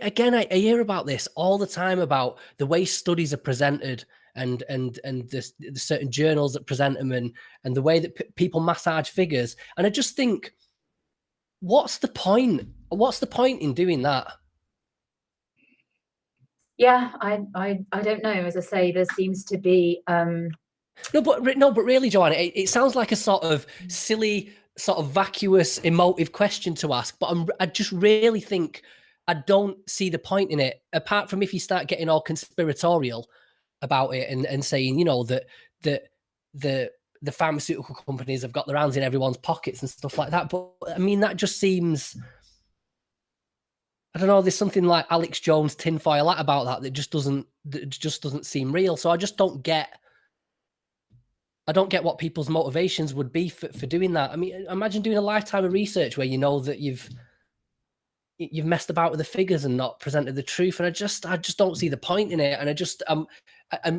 hear about this all the time, about the way studies are presented and the certain journals that present them, and the way that people massage figures. And I just think, what's the point? What's the point in doing that? Yeah, I don't know. As I say, there seems to be No, but really, Joanna, it sounds like a sort of silly, sort of vacuous, emotive question to ask. But I just really think I don't see the point in it, apart from if you start getting all conspiratorial about it and saying, that the pharmaceutical companies have got their hands in everyone's pockets and stuff like that. But I mean, that just seems, I don't know, there's something like Alex Jones tinfoil hat about that just doesn't seem real. So I just don't get what people's motivations would be for doing that. I mean, imagine doing a lifetime of research where you know that you've messed about with the figures and not presented the truth. And I just don't see the point in it. And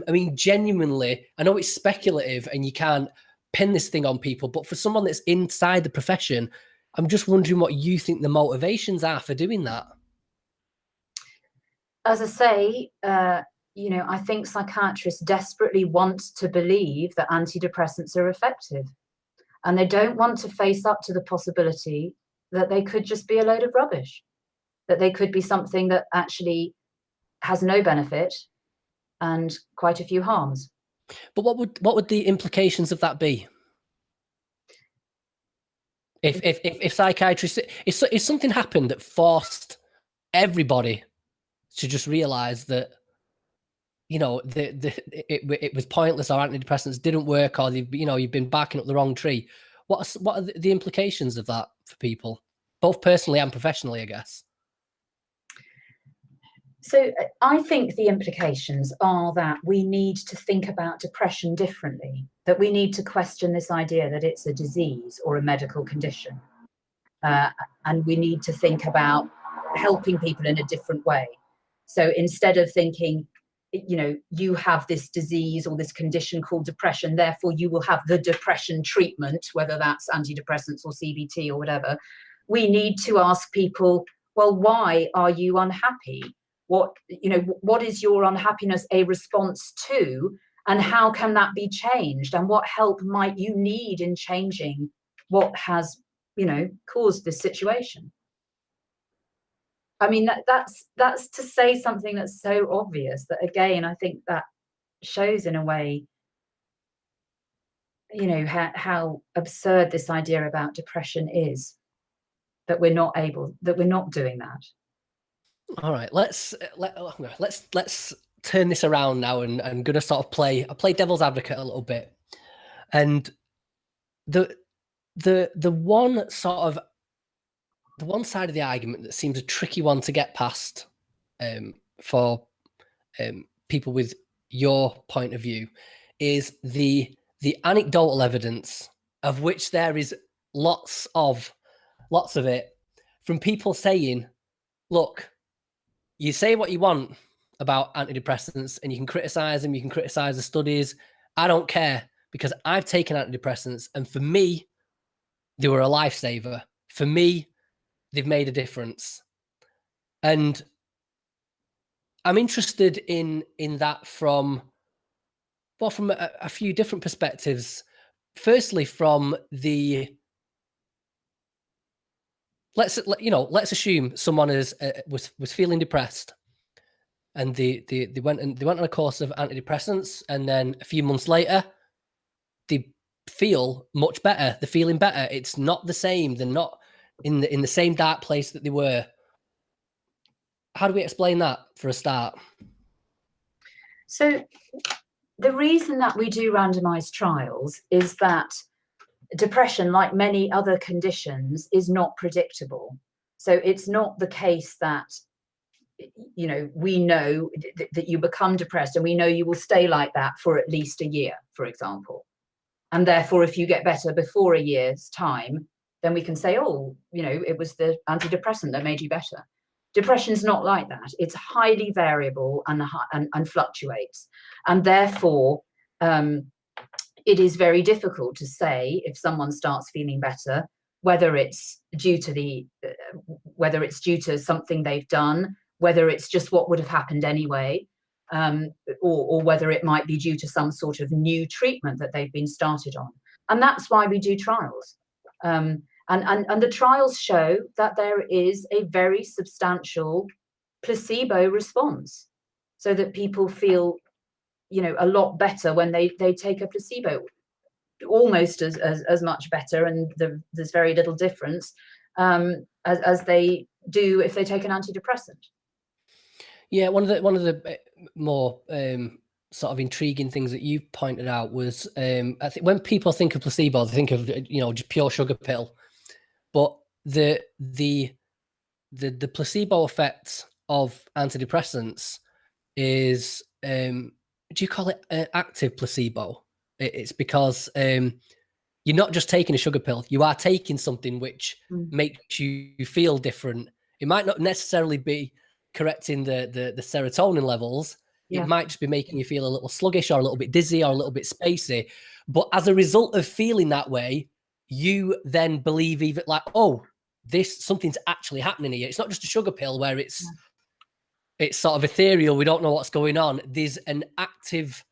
I mean, genuinely, I know it's speculative and you can't pin this thing on people, but for someone that's inside the profession, I'm just wondering what you think the motivations are for doing that. As I say, I think psychiatrists desperately want to believe that antidepressants are effective. And they don't want to face up to the possibility that they could just be a load of rubbish, that they could be something that actually has no benefit and quite a few harms. But what would the implications of that be? If psychiatrists, if something happened that forced everybody to just realize that, it was pointless, or antidepressants didn't work, or you've been backing up the wrong tree, what are the implications of that for people, both personally and professionally, I guess? So I think the implications are that we need to think about depression differently, that we need to question this idea that it's a disease or a medical condition. And we need to think about helping people in a different way. So instead of thinking, you have this disease or this condition called depression, therefore you will have the depression treatment, whether that's antidepressants or CBT or whatever, we need to ask people, well, why are you unhappy? What is your unhappiness a response to, and how can that be changed? And what help might you need in changing what has, caused this situation? I mean, that's to say something that's so obvious that, again, I think that shows in a way, how absurd this idea about depression is, that we're not doing that. All right, let's turn this around now, and I'm going to sort of play devil's advocate a little bit. And the one side of the argument that seems a tricky one to get past, for people with your point of view, is the anecdotal evidence, of which there is lots of it, from people saying, look, you say what you want about antidepressants and you can criticize them, you can criticize the studies. I don't care, because I've taken antidepressants, and for me, they were a lifesaver. For me, they've made a difference. And I'm interested in that from a few different perspectives. Firstly, from the, let's assume someone was feeling depressed, and they went on a course of antidepressants, and then a few months later, they feel much better. They're feeling better. It's not the same. They're not in the same dark place that they were. How do we explain that for a start? So the reason that we do randomized trials is that depression, like many other conditions, is not predictable. So it's not the case that, you know, we know that you become depressed and we know you will stay like that for at least a year, for example. And therefore, if you get better before a year's time, then we can say, oh, you know, it was the antidepressant that made you better. Depression's not like that. It's highly variable and fluctuates. And therefore, it is very difficult to say if someone starts feeling better, whether it's due to something they've done, whether it's just what would have happened anyway, or whether it might be due to some sort of new treatment that they've been started on. And that's why we do trials. And the trials show that there is a very substantial placebo response, so that people feel, you know, a lot better when they take a placebo, almost as much better, and there's very little difference as they do if they take an antidepressant. Yeah, one of the more sort of intriguing things that you pointed out was, I think when people think of placebo, they think of, you know, just pure sugar pill, but the placebo effect of antidepressants is, do you call it active placebo? It's because you're not just taking a sugar pill, you are taking something which makes you feel different. It might not necessarily be correcting the serotonin levels. Yeah. It might just be making you feel a little sluggish or a little bit dizzy or a little bit spacey. But as a result of feeling that way, you then believe even like, oh, something's actually happening here. It's not just a sugar pill where it's sort of ethereal. We don't know what's going on. There's an active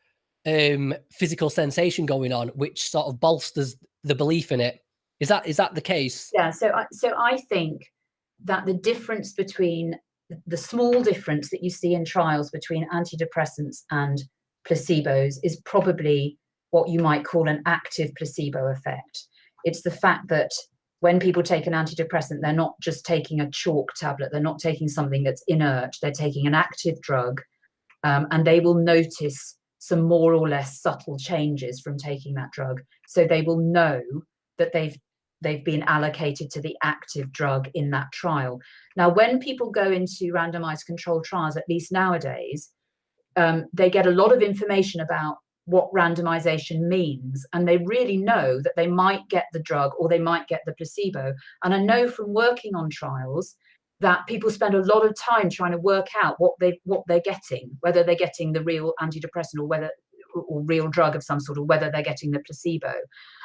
physical sensation going on, which sort of bolsters the belief in it. Is that the case? Yeah. So I think that the difference between the small difference that you see in trials between antidepressants and placebos is probably what you might call an active placebo effect. It's the fact that when people take an antidepressant, they're not just taking a chalk tablet, they're not taking something that's inert, they're taking an active drug, and they will notice some more or less subtle changes from taking that drug. So they will know that they've been allocated to the active drug in that trial. Now, when people go into randomized controlled trials, at least nowadays, they get a lot of information about what randomization means, and they really know that they might get the drug or they might get the placebo. And I know from working on trials that people spend a lot of time trying to work out what they're getting, whether they're getting the real antidepressant or real drug of some sort, or whether they're getting the placebo.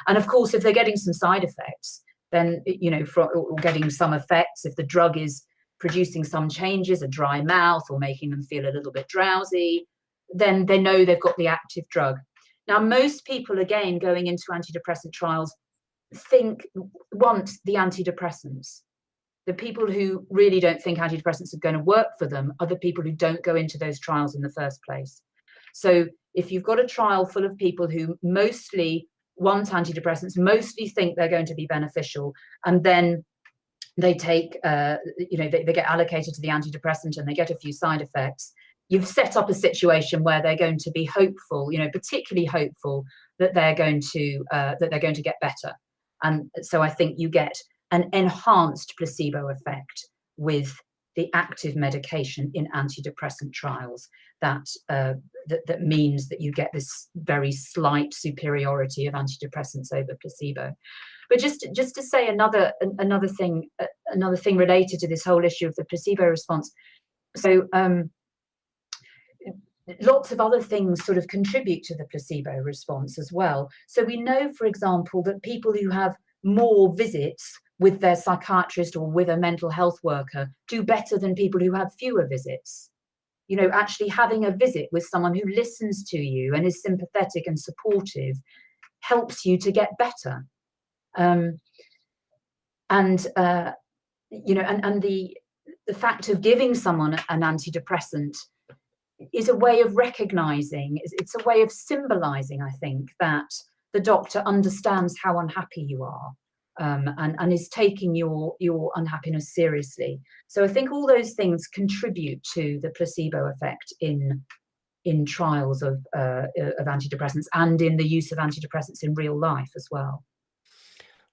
And of course, if they're getting some side effects, then, you know, or getting some effects, if the drug is producing some changes, a dry mouth or making them feel a little bit drowsy, then they know they've got the active drug. Now, most people, again, going into antidepressant trials, want the antidepressants. The people who really don't think antidepressants are going to work for them are the people who don't go into those trials in the first place. So if you've got a trial full of people who mostly want antidepressants, mostly think they're going to be beneficial, and then they take, they get allocated to the antidepressant and they get a few side effects, you've set up a situation where they're going to be hopeful, particularly hopeful that they're going to get better. And so I think you get an enhanced placebo effect with the active medication in antidepressant trials. That means that you get this very slight superiority of antidepressants over placebo. But just to say another thing related to this whole issue of the placebo response. So lots of other things sort of contribute to the placebo response as well. So we know, for example, that people who have more visits with their psychiatrist or with a mental health worker do better than people who have fewer visits. Actually having a visit with someone who listens to you and is sympathetic and supportive helps you to get better. And the fact of giving someone an antidepressant is a way of recognizing, it's a way of symbolizing, I think, that the doctor understands how unhappy you are, and is taking your unhappiness seriously. So I think all those things contribute to the placebo effect in trials of antidepressants, and in the use of antidepressants in real life as well.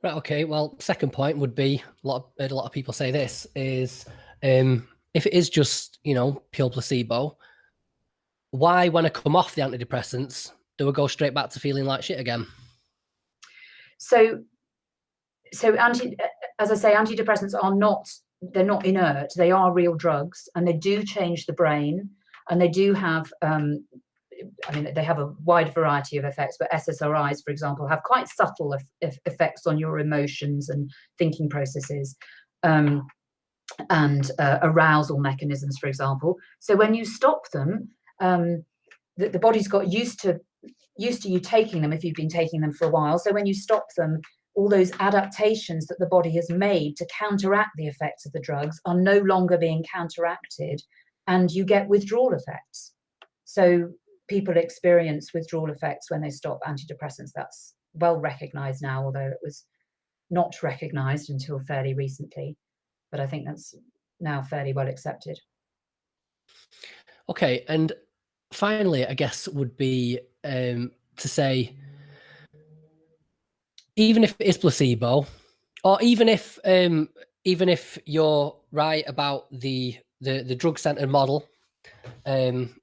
Right. Okay. Well, second point would be, a lot of people say this is, if it is just, pure placebo, why, when I come off the antidepressants, do I go straight back to feeling like shit again? So as I say, antidepressants are not, they're not inert. They are real drugs, and they do change the brain, and they do have, they have a wide variety of effects, but SSRIs, for example, have quite subtle effects on your emotions and thinking processes, and arousal mechanisms, for example. So when you stop them, the body's got used to you taking them if you've been taking them for a while. So when you stop them, all those adaptations that the body has made to counteract the effects of the drugs are no longer being counteracted, and you get withdrawal effects. So people experience withdrawal effects when they stop antidepressants. That's well recognized now, although it was not recognized until fairly recently. But I think that's now fairly well accepted. Okay. And finally, I guess, would be to say, even if it is placebo, or even if you're right about the drug-centered model, and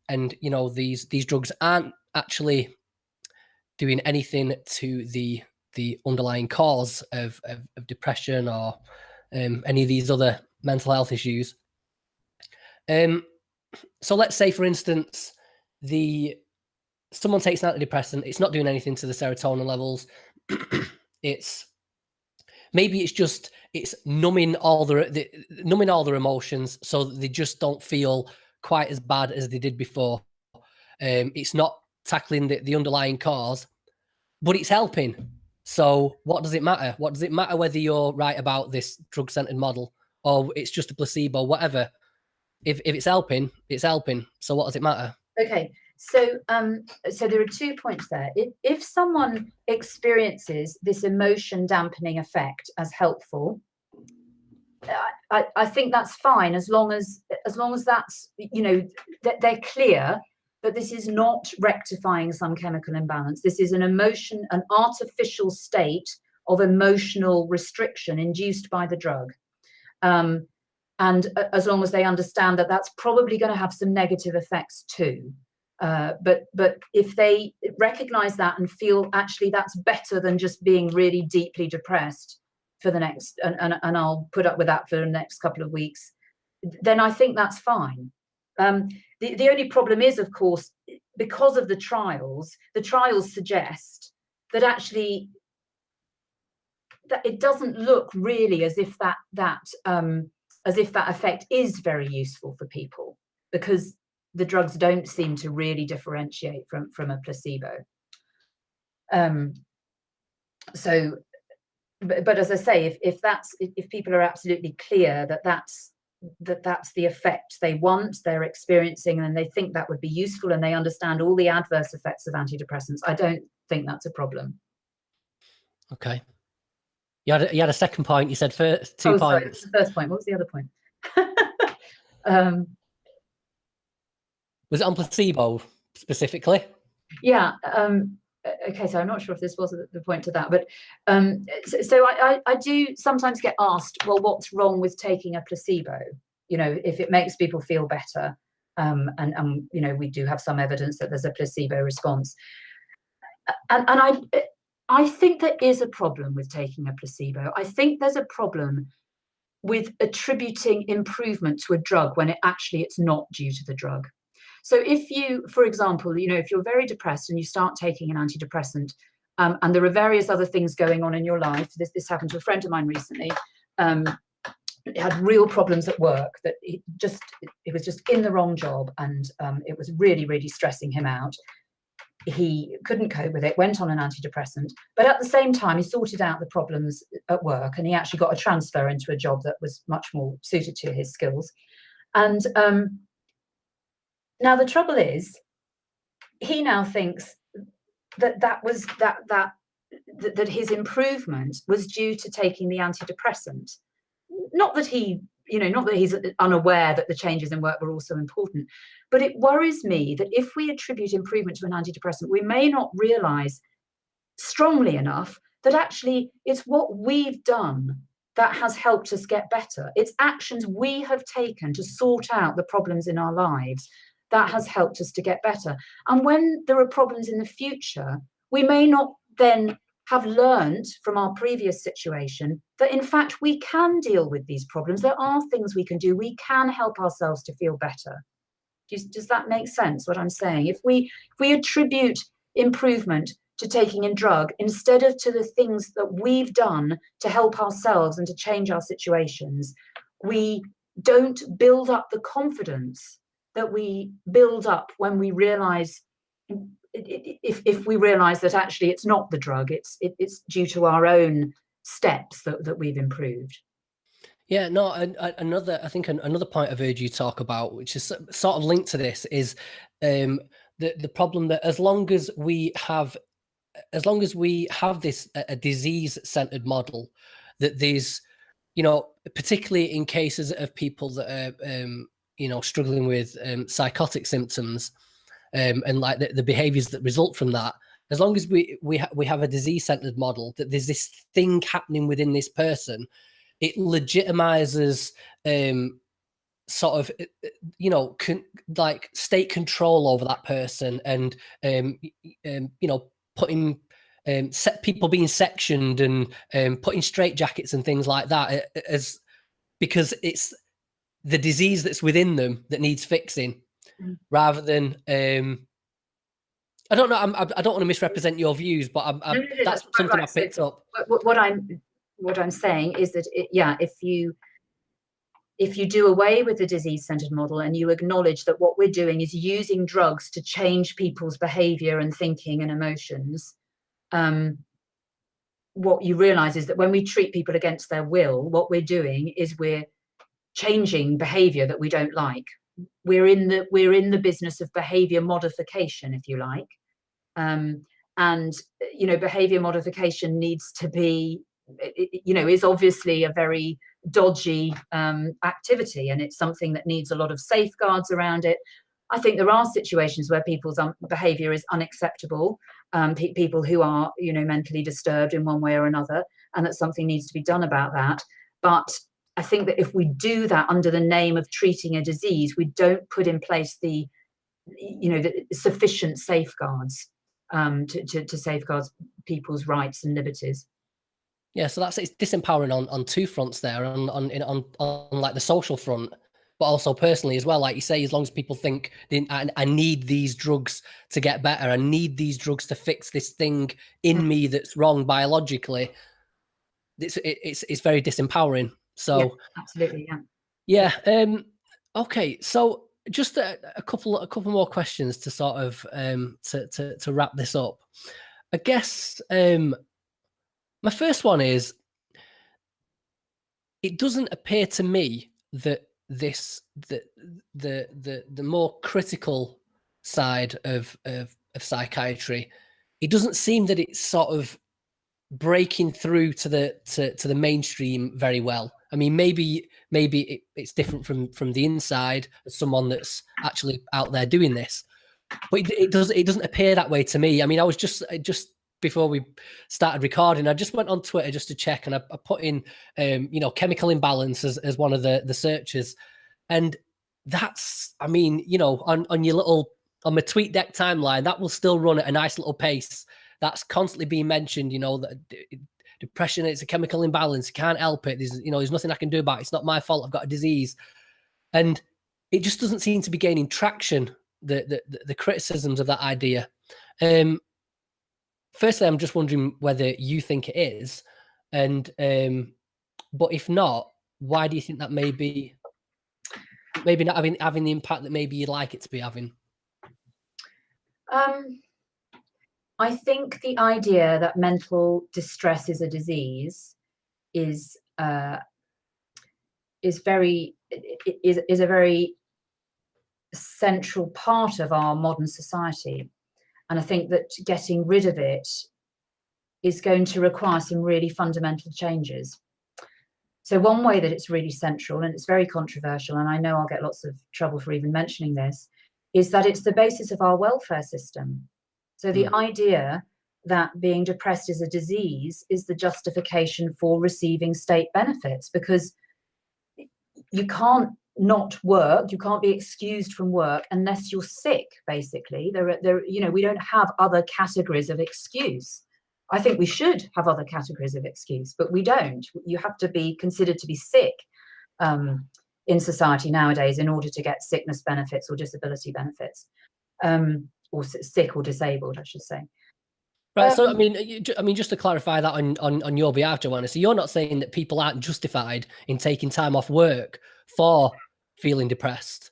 these drugs aren't actually doing anything to the underlying cause of depression or any of these other mental health issues. So let's say, for instance, someone takes an antidepressant, it's not doing anything to the serotonin levels. It's numbing all their emotions, so that they just don't feel quite as bad as they did before. It's not tackling the underlying cause, but it's helping. So what does it matter? What does it matter whether you're right about this drug-centered model or it's just a placebo, whatever? If it's helping, it's helping. So what does it matter? Okay. So there are 2 points there. If someone experiences this emotion dampening effect as helpful, I think that's fine, as long as that's, that they're clear that this is not rectifying some chemical imbalance. This is an artificial state of emotional restriction induced by the drug. And as long as they understand that that's probably going to have some negative effects too. But if they recognize that and feel actually that's better than just being really deeply depressed for the next, and I'll put up with that for the next couple of weeks, then I think that's fine. The only problem is, of course, because of the trials suggest that actually that it doesn't look really as if that effect is very useful for people, because the drugs don't seem to really differentiate from a placebo. So, but as I say, if people are absolutely clear that that's the effect they want, they're experiencing, and they think that would be useful, and they understand all the adverse effects of antidepressants, I don't think that's a problem. Okay. You had a second point. You said first two points. Sorry, the first point. What was the other point? Was it on placebo specifically? Yeah. Okay, so I'm not sure if this was the point to that, but so I do sometimes get asked, well, what's wrong with taking a placebo? If it makes people feel better, and we do have some evidence that there's a placebo response, and I think there is a problem with taking a placebo. I think there's a problem with attributing improvement to a drug when it's not due to the drug. So if you, for example, if you're very depressed and you start taking an antidepressant, and there are various other things going on in your life, this happened to a friend of mine recently, had real problems at work, that it was just in the wrong job, and it was really, really stressing him out. He couldn't cope with it, went on an antidepressant, but at the same time, he sorted out the problems at work, and he actually got a transfer into a job that was much more suited to his skills. And now the trouble is, he now thinks that that his improvement was due to taking the antidepressant. Not that not that he's unaware that the changes in work were also important, but it worries me that if we attribute improvement to an antidepressant, we may not realize strongly enough that actually it's what we've done that has helped us get better. It's actions we have taken to sort out the problems in our lives that has helped us to get better. And when there are problems in the future, we may not then have learned from our previous situation that in fact we can deal with these problems. There are things we can do. We can help ourselves to feel better. Does that make sense, what I'm saying? If we attribute improvement to taking a drug instead of to the things that we've done to help ourselves and to change our situations, we don't build up the confidence that we build up when we realize, if we realize that actually it's not the drug, it's due to our own steps that we've improved. Yeah, no, I think another point I've heard you talk about, which is sort of linked to this, is the problem that as long as we have this a disease-centered model, that there's, particularly in cases of people that are struggling with psychotic symptoms, and like the behaviors that result from that, as long as we have a disease-centered model, that there's this thing happening within this person, it legitimizes sort of like state control over that person, and putting people being sectioned and putting straitjackets and things like that, because it's the disease that's within them that needs fixing, rather than I don't know. I don't want to misrepresent your views, but that's something I picked up. What I'm saying is that if you do away with the disease-centered model and you acknowledge that what we're doing is using drugs to change people's behavior and thinking and emotions, what you realize is that when we treat people against their will, what we're doing is we're changing behavior that we don't like. We're in the business of behavior modification, if you like. And behavior modification needs to be, is obviously a very dodgy activity, and it's something that needs a lot of safeguards around it. I think there are situations where people's behavior is unacceptable, people who are mentally disturbed in one way or another, and that something needs to be done about that. But I think that if we do that under the name of treating a disease, we don't put in place the sufficient safeguards to safeguard people's rights and liberties. Yeah, so it's disempowering on two fronts there, on like the social front, but also personally as well. Like you say, as long as people think I need these drugs to get better, I need these drugs to fix this thing in me that's wrong biologically, it's very disempowering. So yeah, absolutely, yeah. Okay, so just a couple more questions to sort of to wrap this up. I guess my first one is, it doesn't appear to me that the more critical side of psychiatry, it doesn't seem that it's sort of breaking through to the mainstream very well. I mean, maybe it's different from the inside as someone that's actually out there doing this, but it doesn't appear that way to me. I mean, I was just before we started recording, I just went on Twitter just to check, and I put in chemical imbalance as one of the searches, and that's, I mean, on your little, on my TweetDeck timeline, that will still run at a nice little pace. That's constantly being mentioned, that depression, it's a chemical imbalance, you can't help it, there's nothing I can do about it, it's not my fault, I've got a disease. And it just doesn't seem to be gaining traction, the criticisms of that idea. Firstly, I'm just wondering whether you think it is, and but if not, why do you think that maybe not having the impact that maybe you'd like it to be having? I think the idea that mental distress is a disease is a very central part of our modern society, and I think that getting rid of it is going to require some really fundamental changes. So one way that it's really central, and it's very controversial, and I know I'll get lots of trouble for even mentioning this, is that it's the basis of our welfare system. So the idea that being depressed is a disease is the justification for receiving state benefits, because you can't not work, you can't be excused from work unless you're sick, basically. We don't have other categories of excuse. I think we should have other categories of excuse, but we don't. You have to be considered to be sick in society nowadays in order to get sickness benefits or disability benefits, or sick or disabled, I should say. Right. So, I mean, just to clarify that on your behalf, Joanna, so you're not saying that people aren't justified in taking time off work for feeling depressed,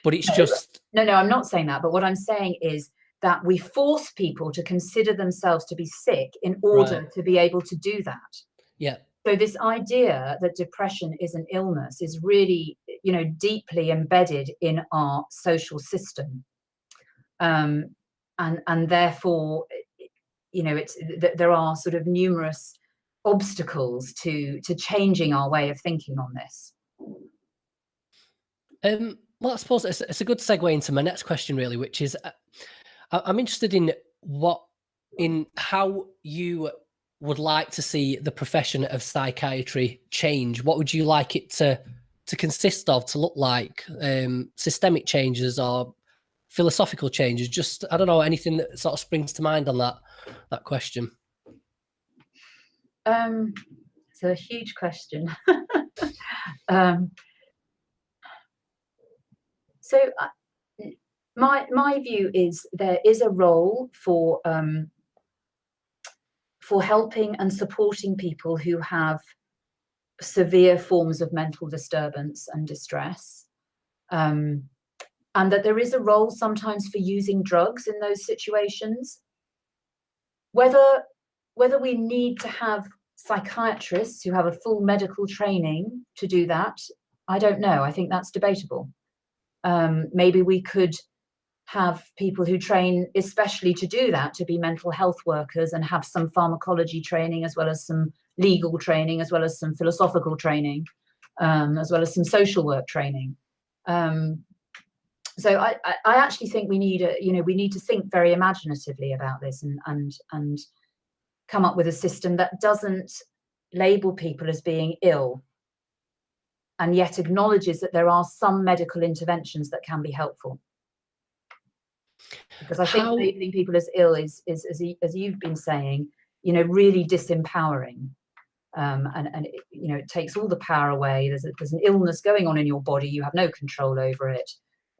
but it's just... No, I'm not saying that. But what I'm saying is that we force people to consider themselves to be sick in order to be able to do that. Yeah. So this idea that depression is an illness is really, deeply embedded in our social system. And therefore, there are sort of numerous obstacles to changing our way of thinking on this. Well, I suppose it's a good segue into my next question, really, which is I'm interested in how you would like to see the profession of psychiatry change. What would you like it to consist of, to look like? Systemic changes or philosophical changes? Just, I don't know, anything that sort of springs to mind on that question. It's a huge question. So my view is there is a role for helping and supporting people who have severe forms of mental disturbance and distress, and that there is a role sometimes for using drugs in those situations. Whether we need to have psychiatrists who have a full medical training to do that, I don't know. I think that's debatable. Maybe we could have people who train especially to do that, to be mental health workers, and have some pharmacology training, as well as some legal training, as well as some philosophical training, as well as some social work training. So I actually think we need to think very imaginatively about this and come up with a system that doesn't label people as being ill, and yet acknowledges that there are some medical interventions that can be helpful. Because I think labeling people as ill is as you've been saying, really disempowering. And it takes all the power away. There's an illness going on in your body. You have no control over it.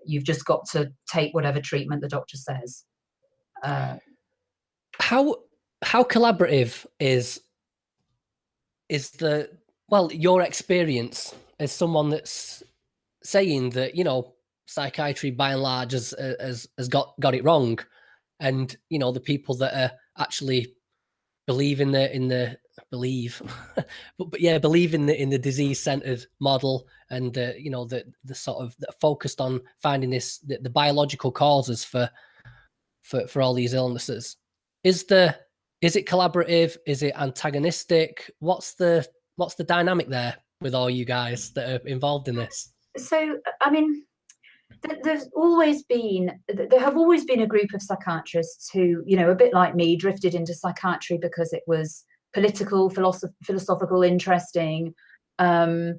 You've just got to take whatever treatment the doctor says. How collaborative is your experience as someone that's saying that, psychiatry by and large has got it wrong, and the people that are actually believe in the disease-centered model, and the sort of focused on finding the biological causes for all these illnesses. Is it collaborative? Is it antagonistic? What's the dynamic there with all you guys that are involved in this? So, I mean, there have always been a group of psychiatrists who, a bit like me, drifted into psychiatry because it was political, philosophical, interesting, who,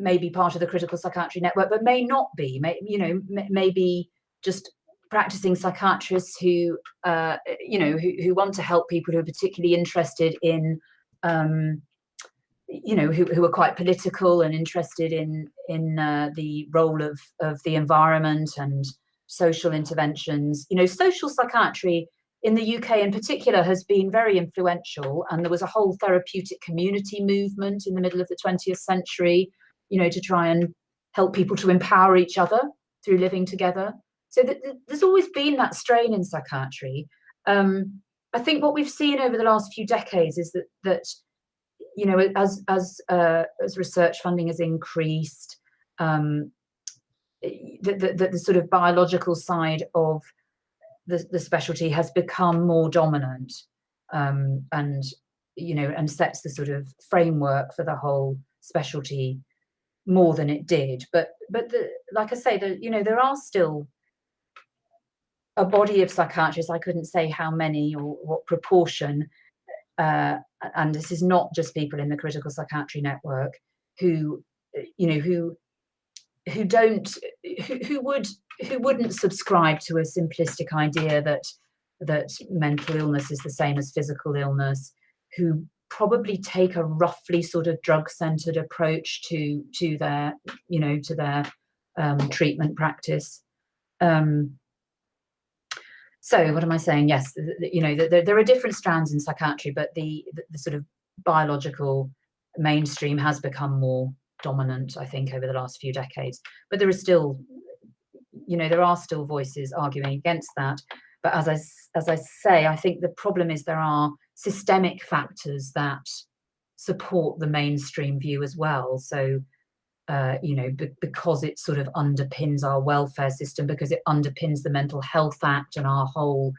may be part of the critical psychiatry network, but may not be, maybe just practicing psychiatrists who want to help people who are particularly interested in, who are quite political and interested in the role of the environment and social interventions. Social psychiatry in the UK in particular has been very influential, and there was a whole therapeutic community movement in the middle of the 20th century, to try and help people to empower each other through living together. So there's always been that strain in psychiatry. I think what we've seen over the last few decades is that as research funding has increased, the sort of biological side of the specialty has become more dominant, and and sets the sort of framework for the whole specialty more than it did. But like I say, there are still a body of psychiatrists, I couldn't say how many or what proportion, and this is not just people in the critical psychiatry network, who wouldn't subscribe to a simplistic idea that mental illness is the same as physical illness, who probably take a roughly sort of drug-centered approach to their treatment practice. So what am I saying? Yes, there are different strands in psychiatry, but the sort of biological mainstream has become more dominant, I think, over the last few decades. But there are still, there are still voices arguing against that. But as I say, I think the problem is there are systemic factors that support the mainstream view as well. So, because it sort of underpins our welfare system, because it underpins the Mental Health Act and our whole,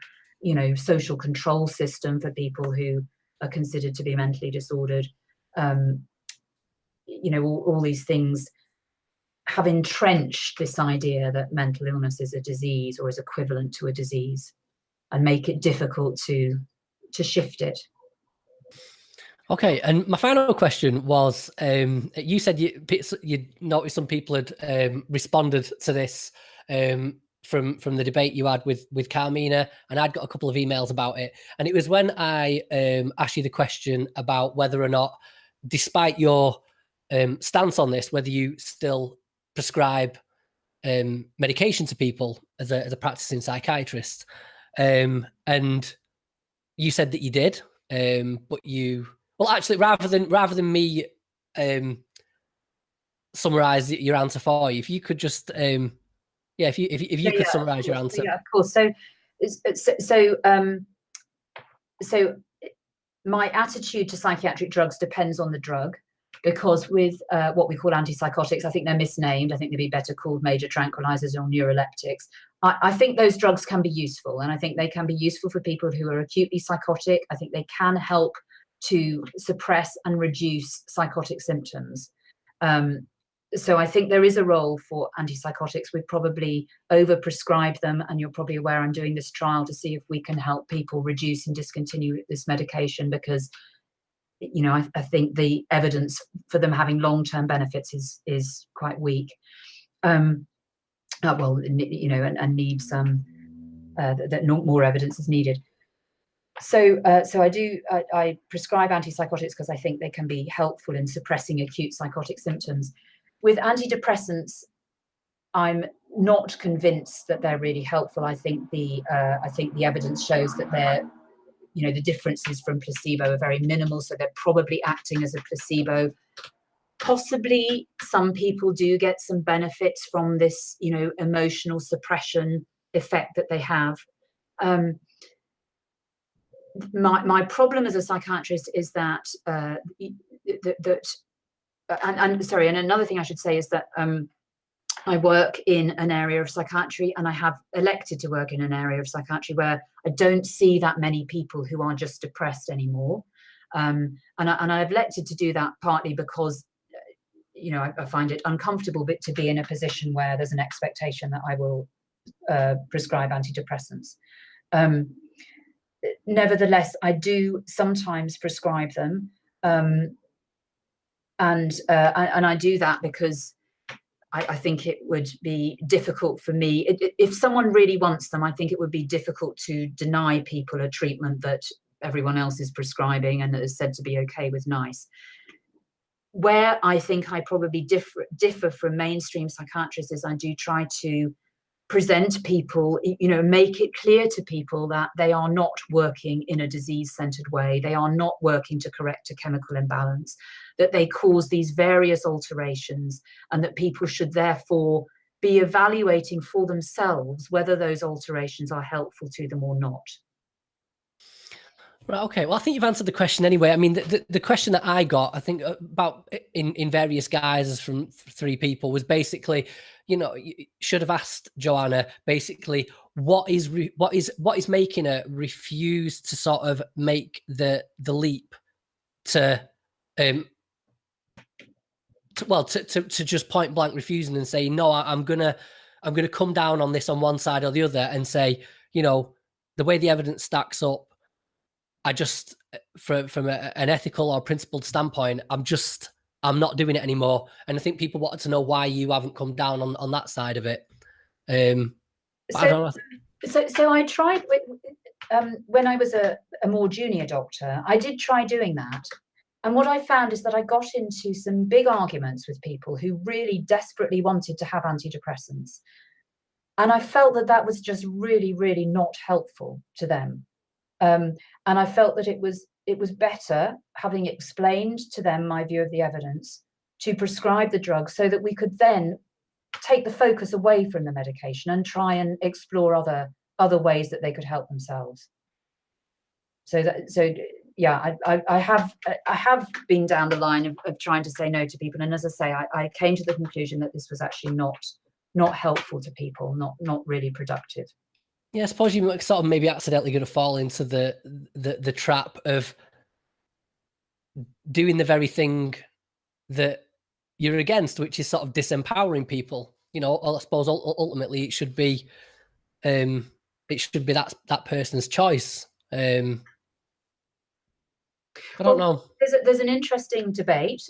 social control system for people who are considered to be mentally disordered. All these things have entrenched this idea that mental illness is a disease or is equivalent to a disease, and make it difficult to shift it. Okay, and my final question was, you said you noticed some people had responded to this from the debate you had with Carmina, and I'd got a couple of emails about it. And it was when I asked you the question about whether or not, despite your stance on this, whether you still prescribe medication to people as a practicing psychiatrist. And you said that you did, but you... Well, actually, rather than me summarize your answer for you, if you could just, if you could summarize your answer. Yeah, of course. So my attitude to psychiatric drugs depends on the drug, because with what we call antipsychotics, I think they're misnamed. I think they'd be better called major tranquilizers or neuroleptics. I think those drugs can be useful, and I think they can be useful for people who are acutely psychotic. I think they can help to suppress and reduce psychotic symptoms. So I think there is a role for antipsychotics. We probably overprescribe them, and you're probably aware I'm doing this trial to see if we can help people reduce and discontinue this medication, because I think the evidence for them having long-term benefits is quite weak. And needs that more evidence is needed. So I prescribe antipsychotics because I think they can be helpful in suppressing acute psychotic symptoms. With antidepressants, I'm not convinced that they're really helpful. I think the evidence shows that they're, the differences from placebo are very minimal, so they're probably acting as a placebo. Possibly some people do get some benefits from this, emotional suppression effect that they have. My problem as a psychiatrist is that and another thing I should say is that I work in an area of psychiatry, and I have elected to work in an area of psychiatry where I don't see that many people who are just depressed anymore, and I've elected to do that partly because I find it uncomfortable to be in a position where there's an expectation that I will prescribe antidepressants. Nevertheless, I do sometimes prescribe them, and I do that because I think it would be difficult for me. If someone really wants them, I think it would be difficult to deny people a treatment that everyone else is prescribing and that is said to be okay with NICE. Where I think I probably differ from mainstream psychiatrists is I do try to present people, make it clear to people that they are not working in a disease-centered way. They are not working to correct a chemical imbalance, that they cause these various alterations, and that people should therefore be evaluating for themselves whether those alterations are helpful to them or not. Right, okay. Well, I think you've answered the question anyway. I mean, the question that I got, I think about in various guises from 3 people was basically, you should have asked Joanna basically what is making her refuse to sort of make the leap to just point blank refusing and saying, no, I'm gonna come down on this on one side or the other and say, you know, the way the evidence stacks up, I just, from an ethical or principled standpoint, I'm not doing it anymore. And I think people wanted to know why you haven't come down on that side of it. I don't know. So I tried when I was a more junior doctor, I did try doing that. And what I found is that I got into some big arguments with people who really desperately wanted to have antidepressants. And I felt that that was just really, really not helpful to them. And I felt that it was better, having explained to them my view of the evidence, to prescribe the drug so that we could then take the focus away from the medication and try and explore other ways that they could help themselves. So yeah, I have been down the line of trying to say no to people, and as I say, I came to the conclusion that this was actually not helpful to people, not really productive. Yeah, I suppose you sort of maybe accidentally going to fall into the trap of doing the very thing that you're against, which is sort of disempowering people. You know, I suppose ultimately it should be that person's choice. I don't know. There's an interesting debate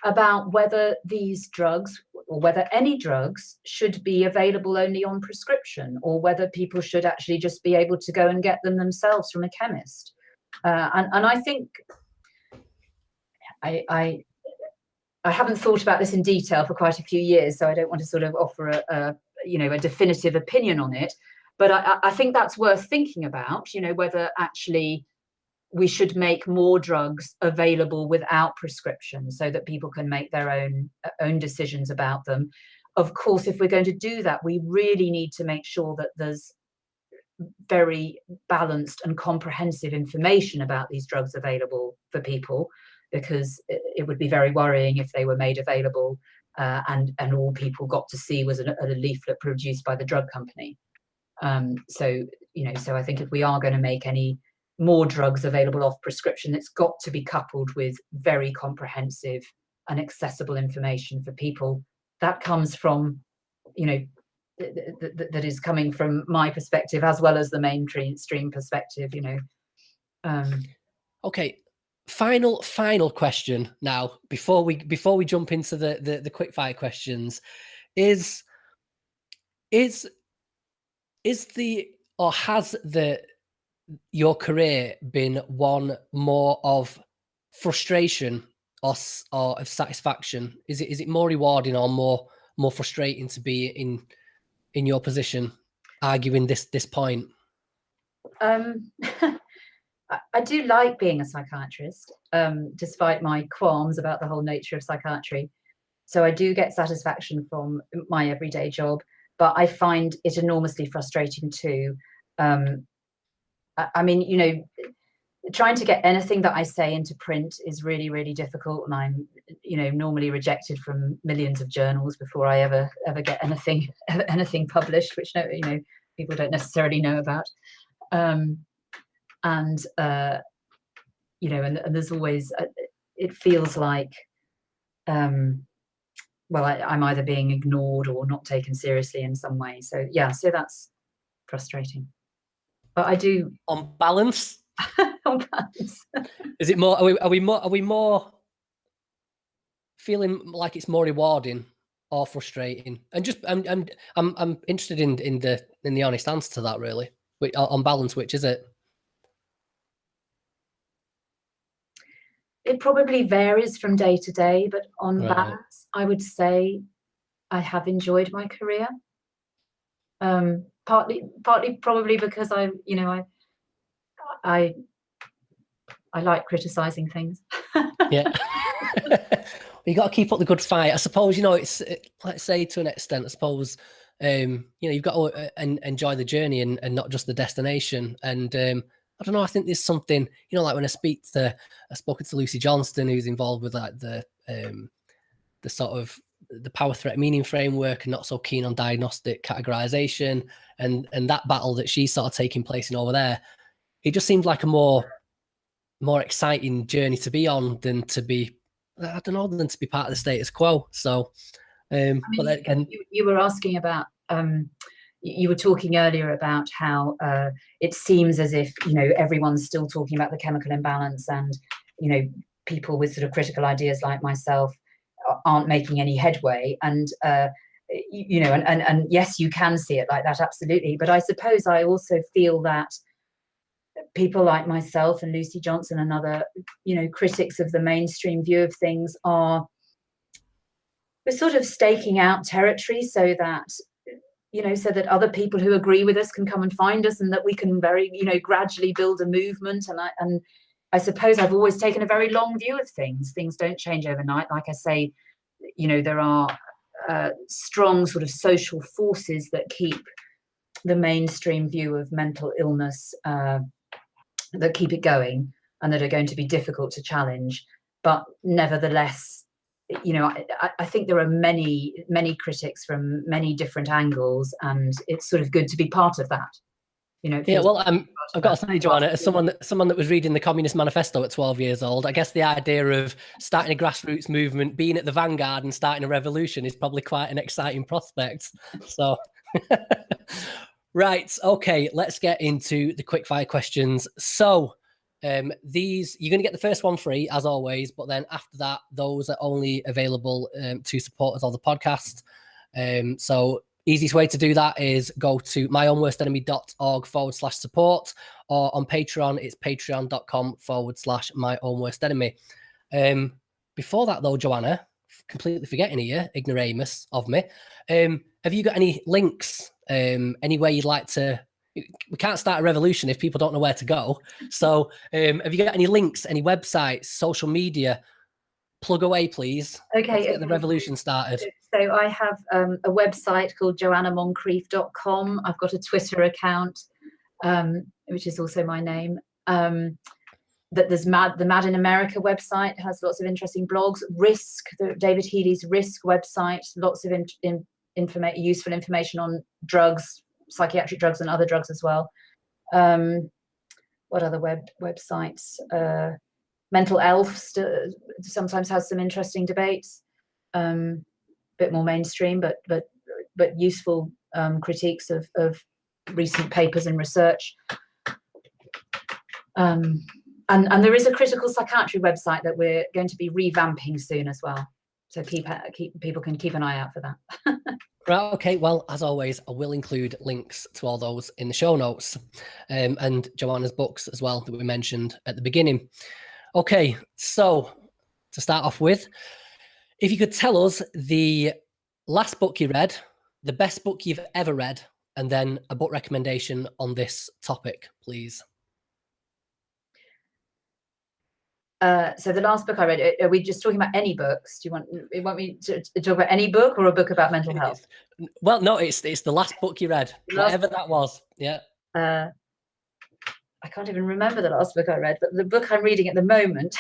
about whether these drugs, or whether any drugs, should be available only on prescription, or whether people should actually just be able to go and get them themselves from a chemist. And I think I haven't thought about this in detail for quite a few years, so I don't want to sort of offer a definitive opinion on it. But I think that's worth thinking about. You know, whether actually we should make more drugs available without prescription so that people can make their own decisions about them. Of course, if we're going to do that, we really need to make sure that there's very balanced and comprehensive information about these drugs available for people, because it would be very worrying if they were made available and all people got to see was a leaflet produced by the drug company. So I think if we are going to make any more drugs available off prescription, it's got to be coupled with very comprehensive and accessible information for people. That comes from, that is coming from my perspective as well as the mainstream perspective. Okay, final question now before we jump into the quick fire questions is has your career been one more of frustration or of satisfaction? Is it more rewarding or more frustrating to be in your position arguing this point? I do like being a psychiatrist, despite my qualms about the whole nature of psychiatry. So I do get satisfaction from my everyday job, but I find it enormously frustrating too. I mean, trying to get anything that I say into print is really, really difficult, and I'm, normally rejected from millions of journals before I ever get anything published, which people don't necessarily know about. And there's always it feels like I'm either being ignored or not taken seriously in some way. So yeah, so that's frustrating. But I do on balance. On balance. Is it more? Are we more feeling like it's more rewarding or frustrating? And just I'm interested in the honest answer to that, really. On balance, which is it? It probably varies from day to day, but on balance, I would say I have enjoyed my career. Partly probably because I like criticizing things. Yeah. You got to keep up the good fight. I suppose, it's, let's say to an extent, I suppose, you've got to enjoy the journey and not just the destination. And I don't know, I think there's something, like when I've spoken to Lucy Johnston, who's involved with like the sort of the power threat meaning framework and not so keen on diagnostic categorization, and that battle that she's sort of taking place in over there, it just seemed like a more exciting journey to be on than to be, I don't know, than to be part of the status quo. So, I mean, but then again, you were asking about, you were talking earlier about how it seems as if, you know, everyone's still talking about the chemical imbalance, and, you know, people with sort of critical ideas like myself aren't making any headway. And, you know, and yes, you can see it like that, absolutely. But I suppose I also feel that people like myself and Lucy Johnson and other, you know, critics of the mainstream view of things we're sort of staking out territory so that, you know, so that other people who agree with us can come and find us, and that we can very, you know, gradually build a movement. And I suppose I've always taken a very long view of things. Things don't change overnight. Like I say, you know, there are strong sort of social forces that keep the mainstream view of mental illness, that keep it going, and that are going to be difficult to challenge. But nevertheless, you know, I think there are many critics from many different angles, and it's sort of good to be part of that. You know, yeah, well, I've got to say, Joanna, as someone that was reading the Communist Manifesto at 12 years old, I guess the idea of starting a grassroots movement, being at the vanguard and starting a revolution is probably quite an exciting prospect. So, right, okay, let's get into the quickfire questions. So, these, you're going to get the first one free, as always, but then after that, those are only available to supporters of the podcast. So, easiest way to do that is go to myownworstenemy.org/support, or on Patreon, it's patreon.com/myownworstenemy. Before that, though, Joanna, completely forgetting here, ignoramus of me, have you got any links, any way you'd like to? We can't start a revolution if people don't know where to go. So have you got any links, any websites, social media? Plug away, please. Okay. Let's get the revolution started. So I have a website called joannamoncrieff.com. I've got a Twitter account, which is also my name. That there's the Mad in America website has lots of interesting blogs. David Healy's Risk website, lots of useful information on drugs, psychiatric drugs and other drugs as well. What other websites? Mental Elf sometimes has some interesting debates, bit more mainstream, but useful critiques of recent papers and research. And there is a critical psychiatry website that we're going to be revamping soon as well. So people can keep an eye out for that. Right, okay, well, as always, I will include links to all those in the show notes, and Joanna's books as well that we mentioned at the beginning. Okay, so to start off with, if you could tell us the last book you read, the best book you've ever read, and then a book recommendation on this topic, please. So the last book I read, are we just talking about any books? Do you want me to talk about any book, or a book about mental health? Well, no, it's the last book you read, whatever that was. Yeah. I can't even remember the last book I read, but the book I'm reading at the moment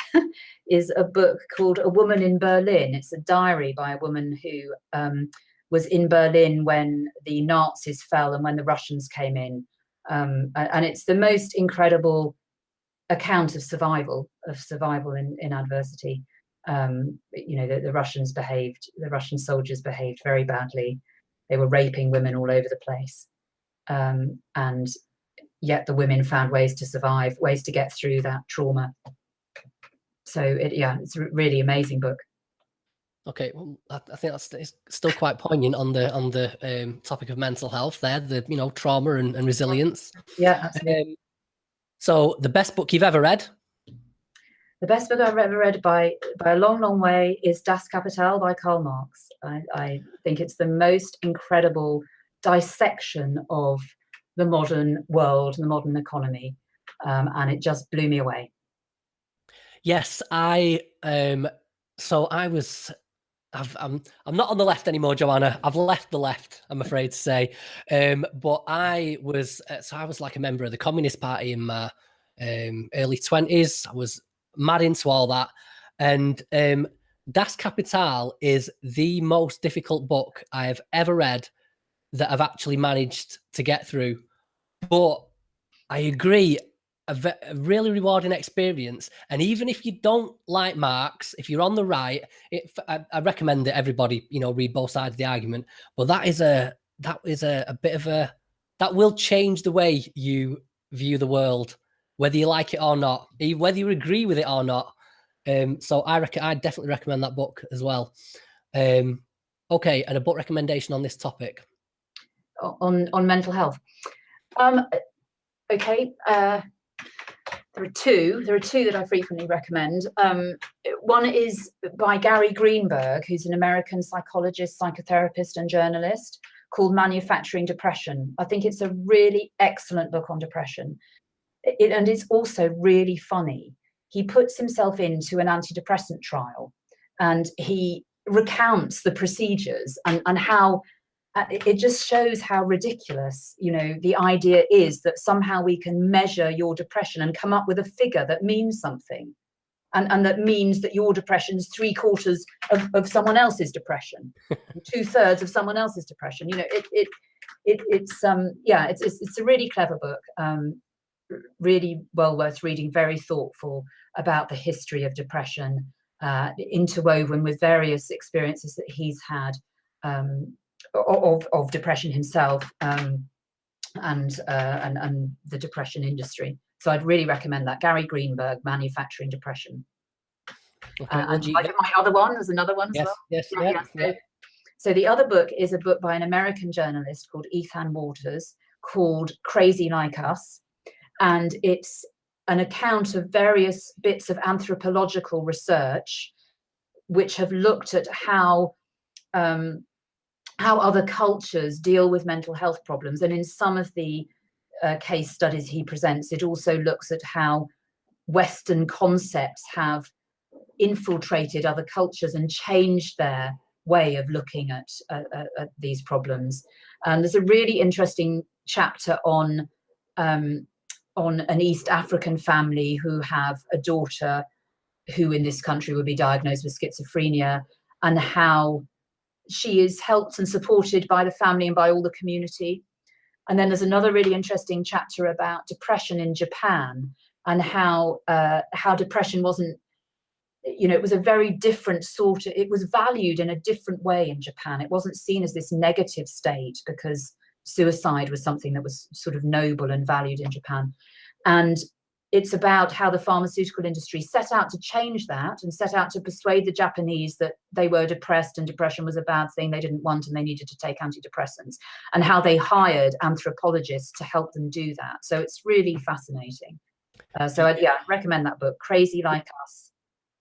is a book called A Woman in Berlin. It's a diary by a woman who was in Berlin when the Nazis fell and when the Russians came in. And it's the most incredible account of survival in adversity. You know, the Russian soldiers behaved very badly. They were raping women all over the place. And yet the women found ways to survive, ways to get through that trauma. So it's a really amazing book. Okay, well, I think it's still quite poignant on the topic of mental health there, the, you know, trauma and resilience. Yeah, absolutely. So the best book you've ever read? The best book I've ever read by a long, long way is Das Kapital by Karl Marx. I think it's the most incredible dissection of the modern world and the modern economy, and it just blew me away. Yes, so I was. I'm not on the left anymore, Joanna. I've left the left, I'm afraid to say. But I was like a member of the Communist Party in my early 20s. I was mad into all that, and Das Kapital is the most difficult book I have ever read that I've actually managed to get through. But I agree, a really rewarding experience. And even if you don't like Marx, if you're on the right, I recommend that everybody, read both sides of the argument. But that is a bit of a, that will change the way you view the world, whether you like it or not, whether you agree with it or not. So I definitely recommend that book as well. Okay, and a book recommendation on this topic. On mental health. Okay, there are two that I frequently recommend. One is by Gary Greenberg, who's an American psychologist, psychotherapist, and journalist, called Manufacturing Depression. I think it's a really excellent book on depression. And it's also really funny. He puts himself into an antidepressant trial, and he recounts the procedures and how it just shows how ridiculous, the idea is that somehow we can measure your depression and come up with a figure that means something. And that means that your depression is 3/4 of someone else's depression, 2/3 of someone else's depression. It's a really clever book, really well worth reading, very thoughtful about the history of depression, interwoven with various experiences that he's had of depression himself, and the depression industry. So I'd really recommend that. Gary Greenberg, Manufacturing Depression. Okay, and my other one, there's another one as well. Yes. So the other book is a book by an American journalist called Ethan Waters, called Crazy Like Us. And it's an account of various bits of anthropological research which have looked at how other cultures deal with mental health problems. And in some of the case studies he presents, it also looks at how Western concepts have infiltrated other cultures and changed their way of looking at these problems. And there's a really interesting chapter on an East African family who have a daughter who in this country would be diagnosed with schizophrenia, and how she is helped and supported by the family and by all the community. And then there's another really interesting chapter about depression in Japan, and how depression wasn't, it was a very different it was valued in a different way in Japan. It wasn't seen as this negative state, because suicide was something that was sort of noble and valued in Japan. And it's about how the pharmaceutical industry set out to change that, and set out to persuade the Japanese that they were depressed and depression was a bad thing they didn't want and they needed to take antidepressants, and how they hired anthropologists to help them do that. So it's really fascinating. So I'd recommend that book, Crazy Like Us.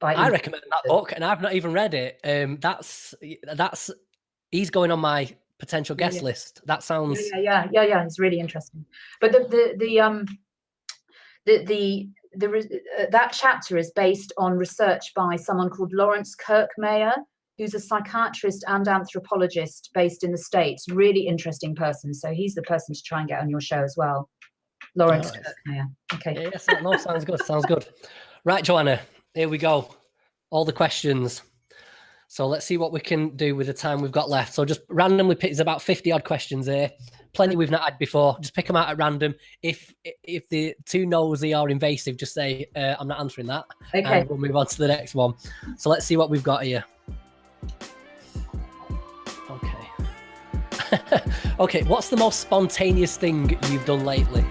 I recommend that book, and I've not even read it. He's going on my potential guest list. That sounds it's really interesting. But that chapter is based on research by someone called Lawrence Kirkmeyer, who's a psychiatrist and anthropologist based in the States. Really interesting person. So he's the person to try and get on your show as well. Lawrence Kirkmeyer. Okay. Yes, no, sounds good. Sounds good. Right, Joanna, here we go. All the questions. So let's see what we can do with the time we've got left. So just randomly pick, there's about 50 odd questions here. Plenty we've not had before. Just pick them out at random. If the too nosy or invasive, just say, I'm not answering that. Okay. And we'll move on to the next one. So let's see what we've got here. Okay. Okay, what's the most spontaneous thing you've done lately?